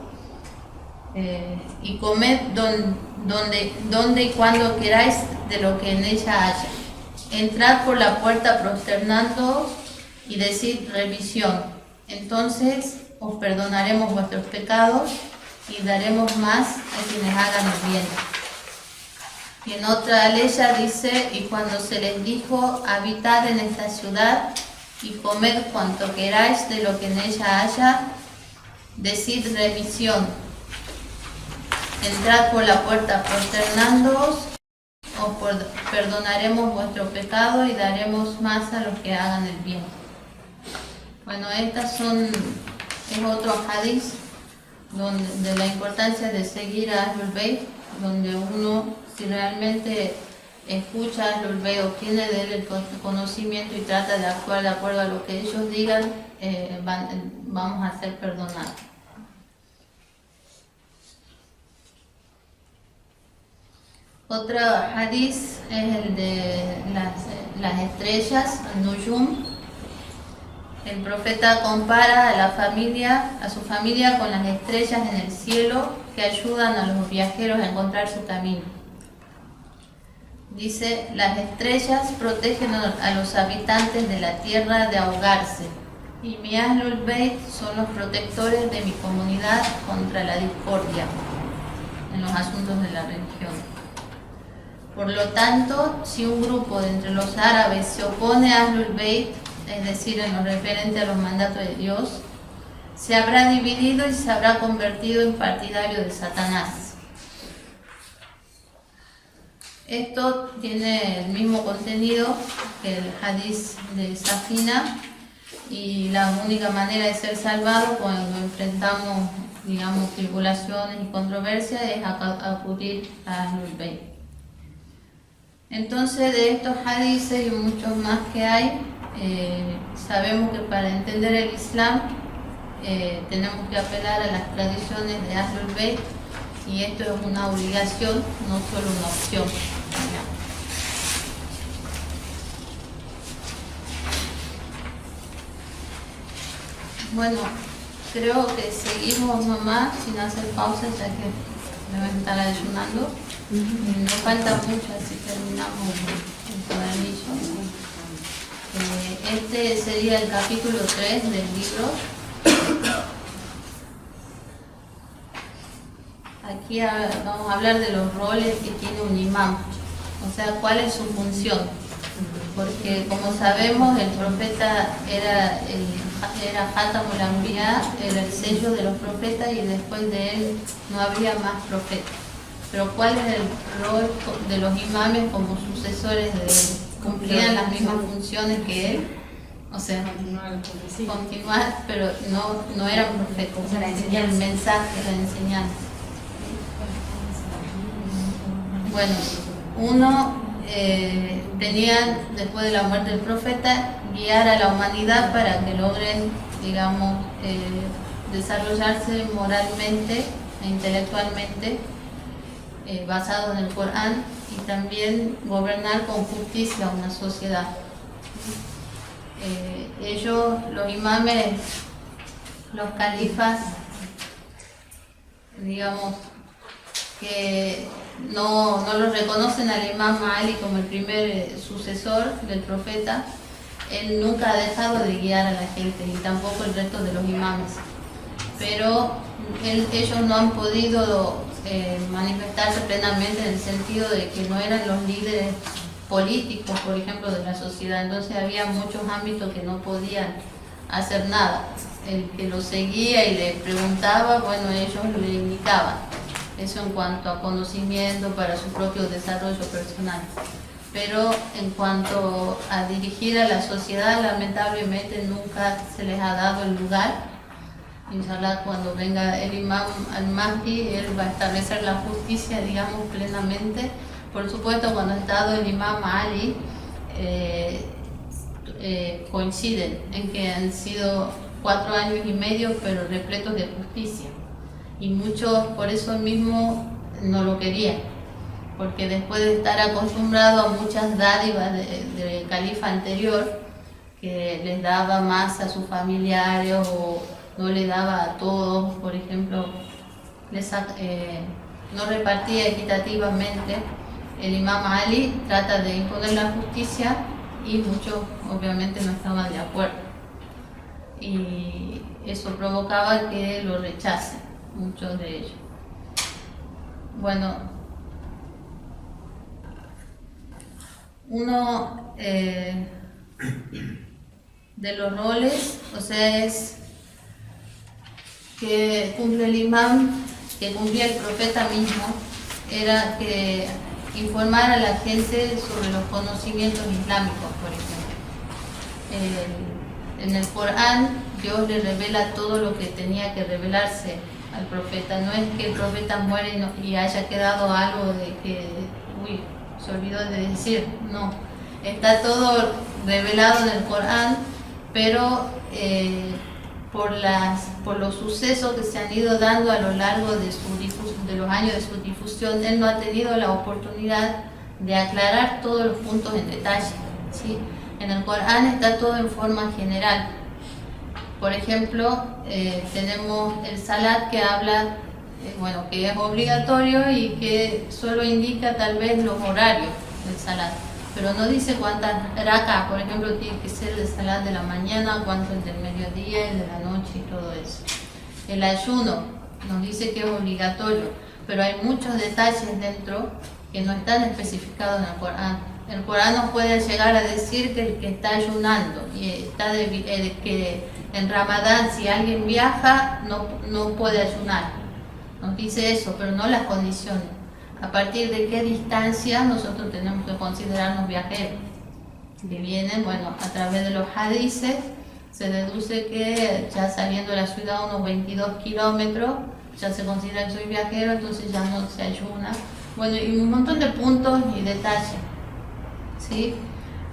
Y comed donde y cuando queráis de lo que en ella haya. Entrad por la puerta prosternándoos y decid remisión. Entonces os perdonaremos vuestros pecados y daremos más a quienes hagan el bien. Y en otra aleya dice, y cuando se les dijo, habitad en esta ciudad y comed cuanto queráis de lo que en ella haya, decid remisión. Entrad por la puerta prosternándoos, os perdonaremos vuestro pecado y daremos más a los que hagan el bien. Bueno, es otro hadith de la importancia de seguir a Ahlul Bayt, donde uno, si realmente escucha a Ahlul Bayt, obtiene de él el conocimiento y trata de actuar de acuerdo a lo que ellos digan, vamos a ser perdonados. Otro hadith es el de las estrellas, Nujum. El profeta compara a su familia con las estrellas en el cielo que ayudan a los viajeros a encontrar su camino. Dice, las estrellas protegen a los habitantes de la tierra de ahogarse, y mi Ahlul Bayt son los protectores de mi comunidad contra la discordia en los asuntos de la religión. Por lo tanto, si un grupo de entre los árabes se opone a Ahlul Bayt, es decir, en lo referente a los mandatos de Dios, se habrá dividido y se habrá convertido en partidario de Satanás. Esto tiene el mismo contenido que el hadith de Safina, y la única manera de ser salvado cuando enfrentamos, digamos, tribulaciones y controversias es acudir a Ahlul Bayt. Entonces, de estos hadices y muchos más que hay, sabemos que para entender el Islam tenemos que apelar a las tradiciones de Ahlul Bayt, y esto es una obligación, no solo una opción. Bueno, creo que seguimos nomás sin hacer pausa, ya que deben estar ayunando. Nos falta mucho, así terminamos el cuadernillo. Este sería el capítulo 3 del libro. Aquí vamos a hablar de los roles que tiene un imán, o sea, cuál es su función. Porque como sabemos, el profeta era Khatamul Anbiya, era el sello de los profetas, y después de él no habría más profetas. Pero ¿cuál es el rol de los imames como sucesores de él? ¿Cumplían las mismas funciones que él? O sea, continuar, pero no eran profetas, o sea, el mensaje, la enseñanza. Bueno, uno tenían, después de la muerte del profeta, guiar a la humanidad para que logren, digamos, desarrollarse moralmente e intelectualmente, basado en el Corán, y también gobernar con justicia una sociedad. Ellos, los imames, los califas, digamos, que no los reconocen al imam Ali como el primer sucesor del profeta. Él nunca ha dejado de guiar a la gente, y tampoco el resto de los imames. Pero ellos no han podido manifestarse plenamente, en el sentido de que no eran los líderes políticos, por ejemplo, de la sociedad. Entonces había muchos ámbitos que no podían hacer nada. El que lo seguía y le preguntaba, bueno, ellos le indicaban. Eso en cuanto a conocimiento para su propio desarrollo personal. Pero en cuanto a dirigir a la sociedad, lamentablemente nunca se les ha dado el lugar. Inshallah, cuando venga el imam al-Mahdi, él va a establecer la justicia, digamos, plenamente. Por supuesto, cuando ha estado el imam Ali, coinciden en que han sido 4 años y medio, pero repletos de justicia. Y muchos por eso mismo no lo querían. porque después de estar acostumbrado a muchas dádivas del califa anterior, que les daba más a sus familiares o no le daba a todos, por ejemplo, no repartía equitativamente, el imam Ali trata de imponer la justicia y muchos obviamente no estaban de acuerdo. Y eso provocaba que lo rechacen, muchos de ellos. Bueno, uno de los roles, o sea, es que cumple el imam, que cumplía el profeta mismo, era que informar a la gente sobre los conocimientos islámicos, por ejemplo. En el Corán, Dios le revela todo lo que tenía que revelarse al profeta. No es que el profeta muere y haya quedado algo de que, se olvidó de decir, no. Está todo revelado en el Corán, pero por los sucesos que se han ido dando a lo largo de los años de su difusión, él no ha tenido la oportunidad de aclarar todos los puntos en detalle, ¿sí? En el Corán está todo en forma general. Por ejemplo, tenemos el salat que habla, que es obligatorio y que solo indica tal vez los horarios del salat, pero no dice cuántas rakas, por ejemplo, tiene que ser el salat de la mañana, cuánto el del mediodía, el de la noche y todo eso. El ayuno nos dice que es obligatorio, pero hay muchos detalles dentro que no están especificados en el Corán. El Corán nos puede llegar a decir que el que está ayunando y que en Ramadán, si alguien viaja, no puede ayunar. Nos dice eso, pero no las condiciones. A partir de qué distancia nosotros tenemos que considerarnos viajeros. Que vienen, a través de los hadices, se deduce que ya saliendo de la ciudad unos 22 kilómetros, ya se considera que soy viajero, entonces ya no se ayuna. Y un montón de puntos y detalles. ¿Sí?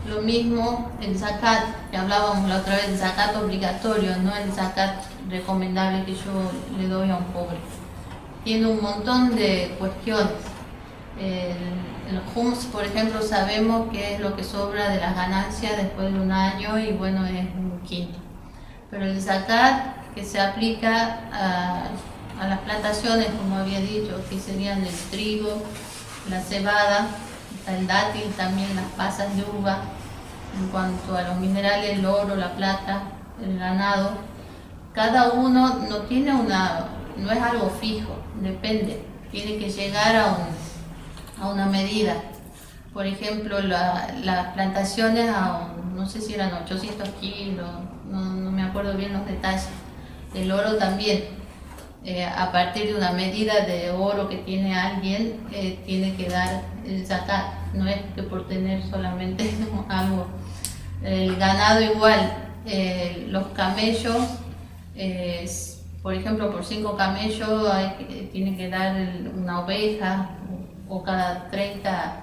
Lo mismo el zakat, que hablábamos la otra vez, el zakat obligatorio, no el zakat recomendable que yo le doy a un pobre. Tiene un montón de cuestiones. El Hums, por ejemplo, sabemos que es lo que sobra de las ganancias después de un año y es un quinto. Pero el zakat que se aplica a las plantaciones, como había dicho, que serían el trigo, la cebada, el dátil, también las pasas de uva. En cuanto a los minerales, el oro, la plata, el ganado, cada uno no es algo fijo, depende, tiene que llegar a una medida. Por ejemplo, las plantaciones no sé si eran 800 kilos, no me acuerdo bien los detalles. El oro también, a partir de una medida de oro que tiene alguien, tiene que dar el zakat. No es que por tener solamente algo. El ganado igual, los camellos, por ejemplo, por 5 camellos tiene que dar una oveja, o cada 30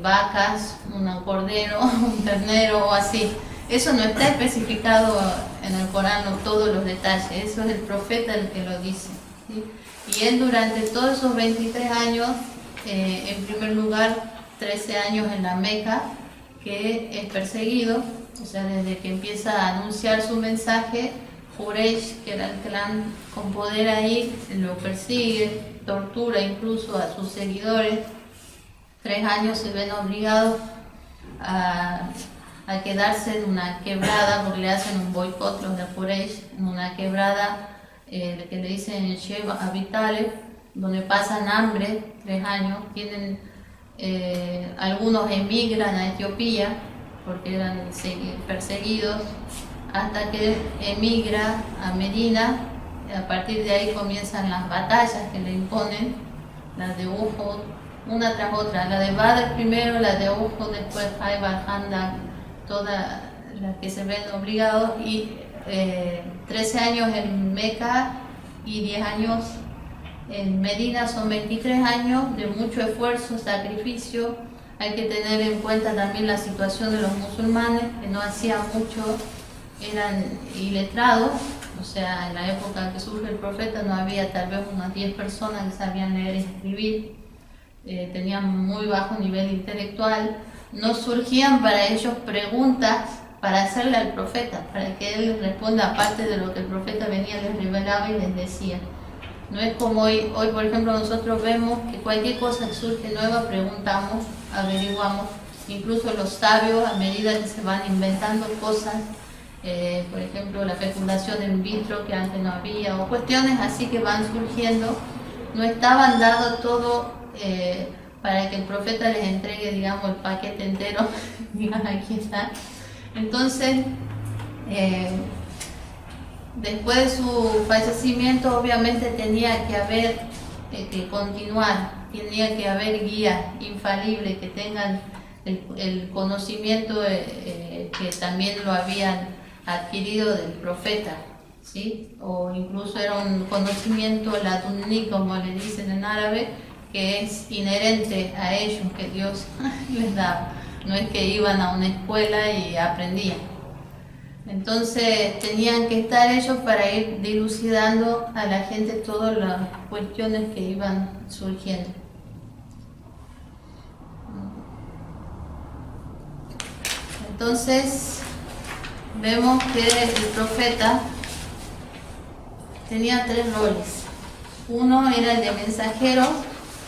vacas, un cordero, un ternero o así. Eso no está especificado en el Corán, no todos los detalles, eso es el profeta el que lo dice, ¿sí? Y él durante todos esos 23 años, en primer lugar 13 años en la Meca, que es perseguido, o sea, desde que empieza a anunciar su mensaje, Quraysh, que era el clan con poder ahí, lo persigue, tortura incluso a sus seguidores. 3 años se ven obligados a quedarse en una quebrada, porque le hacen un boicot los de Quraysh, en una quebrada que le dicen Sheb Abi Taleb, donde pasan hambre 3 años. Algunos emigran a Etiopía porque eran perseguidos, hasta que emigra a Medina. A partir de ahí comienzan las batallas que le imponen, las de Uhud, una tras otra, la de Badr primero, la de Uhud, después Khaybar, Khandaq, todas las que se ven obligados, y 13 años en Meca y 10 años en Medina. Son 23 años de mucho esfuerzo, sacrificio. Hay que tener en cuenta también la situación de los musulmanes, que no hacían mucho, eran iletrados. O sea, en la época que surge el profeta no había tal vez unas 10 personas que sabían leer y escribir. tenían muy bajo nivel intelectual, no surgían para ellos preguntas para hacerle al profeta, para que él responda aparte de lo que el profeta venía, les revelaba y les decía. No es como hoy por ejemplo nosotros vemos que cualquier cosa que surge nueva preguntamos, averiguamos, incluso los sabios a medida que se van inventando cosas, por ejemplo la fecundación in vitro que antes no había, o cuestiones así que van surgiendo, no estaban dado todo para que el profeta les entregue, digamos, el paquete entero, digan aquí está. Entonces, después de su fallecimiento, obviamente tenía que haber que continuar, tenía que haber guías infalibles que tengan el conocimiento que también lo habían adquirido del profeta, ¿sí? O incluso era un conocimiento laduní, como le dicen en árabe, que es inherente a ellos, que Dios les daba. No es que iban a una escuela y aprendían. Entonces tenían que estar ellos para ir dilucidando a la gente todas las cuestiones que iban surgiendo. Entonces vemos que el profeta tenía 3 roles. Uno era el de mensajero,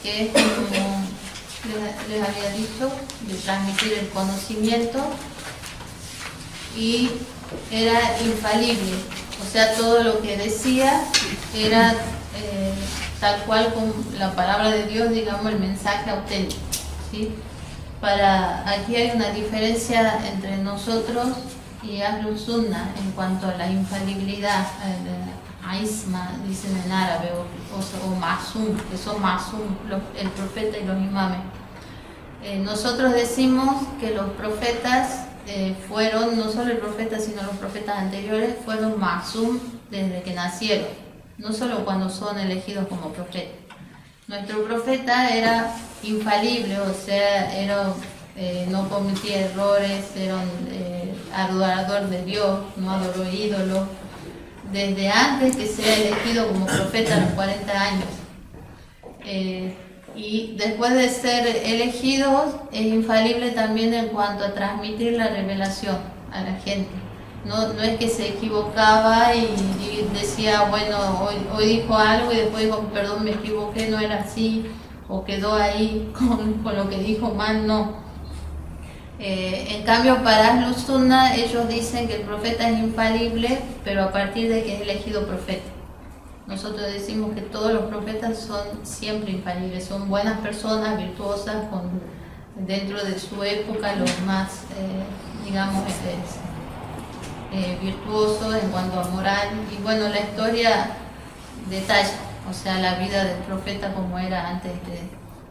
que es como les había dicho, de transmitir el conocimiento, y era infalible, o sea, todo lo que decía era tal cual con la palabra de Dios, digamos, el mensaje auténtico, ¿sí? Aquí hay una diferencia entre nosotros y Ahlus Sunnah en cuanto a la infalibilidad, Aisma, dicen en árabe, o Masum, que son Masum, el profeta y los imames. Nosotros decimos que los profetas fueron, no solo el profeta, sino los profetas anteriores, fueron Masum desde que nacieron, no solo cuando son elegidos como profetas. Nuestro profeta era infalible, o sea, no cometía errores, era un adorador de Dios, no adoró ídolos, desde antes que sea elegido como profeta a los 40 años. Y después de ser elegidos, es infalible también en cuanto a transmitir la revelación a la gente. No es que se equivocaba y decía, bueno, hoy dijo algo y después dijo, perdón, me equivoqué, no era así, o quedó ahí con lo que dijo mal, no. En cambio, para Ahlus Sunnah, ellos dicen que el profeta es infalible, pero a partir de que es elegido profeta. Nosotros decimos que todos los profetas son siempre infalibles, son buenas personas, virtuosas, dentro de su época los más, digamos, virtuosos en cuanto a moral. Y bueno, la historia detalla, o sea, la vida del profeta como era antes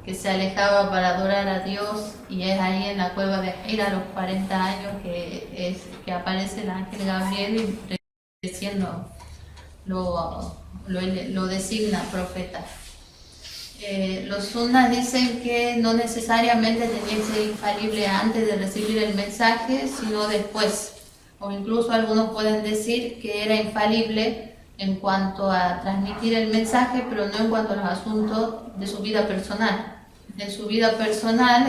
que se alejaba para adorar a Dios, y es ahí en la cueva de Hira a los 40 años que aparece el ángel Gabriel y diciendo lo designa profeta. Los sunnas dicen que no necesariamente tenía que ser infalible antes de recibir el mensaje, sino después, o incluso algunos pueden decir que era infalible en cuanto a transmitir el mensaje, pero no en cuanto a los asuntos de su vida personal. En su vida personal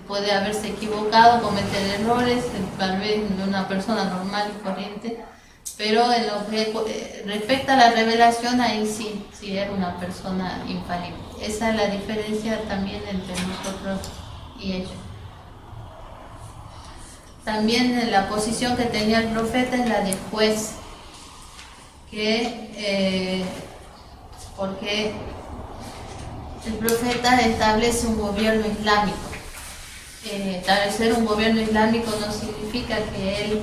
puede haberse equivocado, cometer errores, tal vez de una persona normal y corriente, pero en lo que respecta a la revelación, ahí sí es una persona infalible. Esa es la diferencia también entre nosotros y ellos. También la posición que tenía el profeta es la de juez, porque el profeta establece un gobierno islámico. Establecer un gobierno islámico no significa que él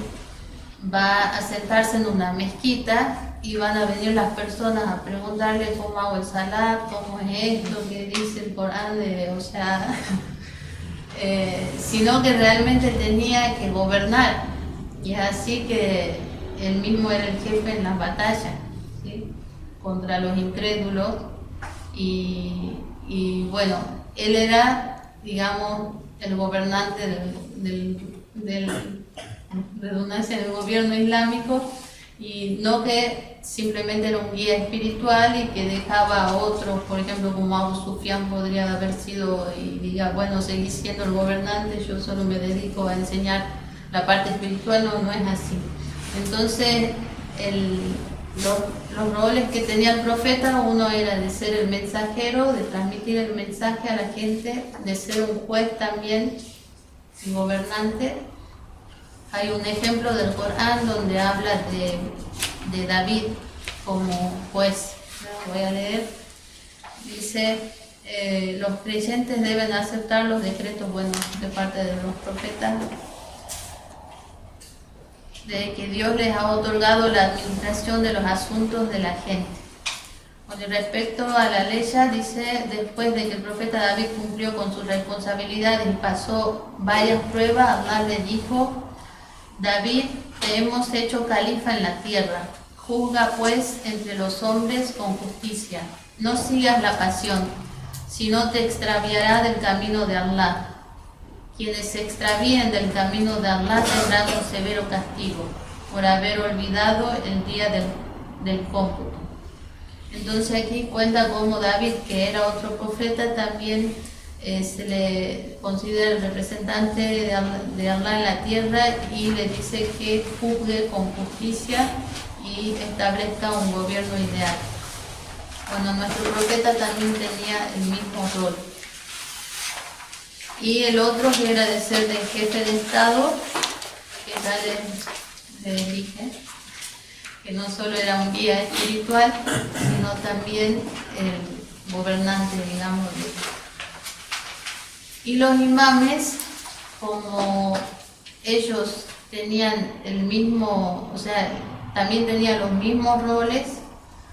va a sentarse en una mezquita y van a venir las personas a preguntarle cómo hago el salat, cómo es esto, qué dice el Corán, sino que realmente tenía que gobernar, y es así que él mismo era el jefe en las batallas, ¿sí?, contra los incrédulos, y bueno, él era, digamos, el gobernante del redundancia del gobierno islámico, Y no que simplemente era un guía espiritual y que dejaba a otros, por ejemplo, como Abu Sufyan podría haber sido y diga, bueno, seguí siendo el gobernante, yo solo me dedico a enseñar la parte espiritual. No, no es así. Entonces, los roles que tenía el profeta, uno era de ser el mensajero, de transmitir el mensaje a la gente, de ser un juez también, un gobernante. Hay un ejemplo del Corán donde habla de David como juez. Lo voy a leer. Dice, los creyentes deben aceptar los decretos buenos de parte de los profetas, de que Dios les ha otorgado la administración de los asuntos de la gente. Con respecto a la ley, dice, después de que el profeta David cumplió con sus responsabilidades y pasó varias pruebas, Allah le dijo, David, te hemos hecho califa en la tierra, juzga pues entre los hombres con justicia, no sigas la pasión, sino te extraviará del camino de Allah. Quienes se extravíen del camino de Allah tendrán un severo castigo por haber olvidado el día del cómputo. Entonces aquí cuenta cómo David, que era otro profeta, también se le considera el representante de Allah en la tierra y le dice que juzgue con justicia y establezca un gobierno ideal. Bueno, nuestro profeta también tenía el mismo rol. Y el otro que era de ser de jefe de Estado, que ya les dije, que no solo era un guía espiritual, sino también el gobernante, digamos. Y los imames, como ellos tenían el mismo, o sea, también tenían los mismos roles,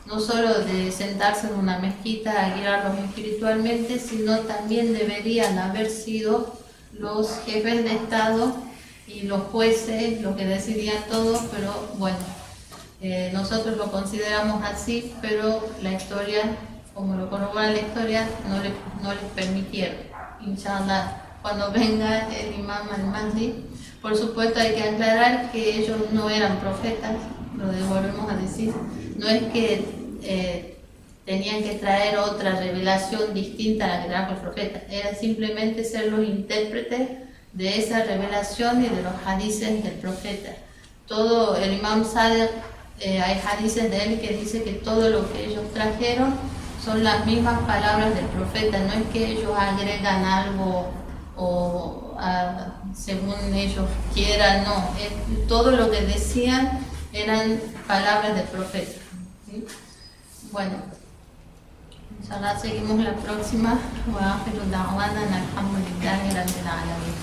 no solo de sentarse en una mezquita a guiarlos espiritualmente, sino también deberían haber sido los jefes de Estado y los jueces, los que decidían todo, pero bueno, nosotros lo consideramos así, pero la historia, como lo corrobora la historia, no les permitieron. Inshallah, cuando venga el imam al-Mahdi, por supuesto hay que aclarar que ellos no eran profetas, lo volvemos a decir, no es que tenían que traer otra revelación distinta a la que trajo el profeta, era simplemente ser los intérpretes de esa revelación y de los hadices del profeta. Todo el imam Sadiq, hay hadices de él que dice que todo lo que ellos trajeron son las mismas palabras del profeta, no es que ellos agregan algo o según ellos quieran, no, todo lo que decían eran palabras del profeta. ¿Sí? Bueno, inshallah seguimos la próxima. Wa akhiru da'wana alhamdulillahi rabbil alamin.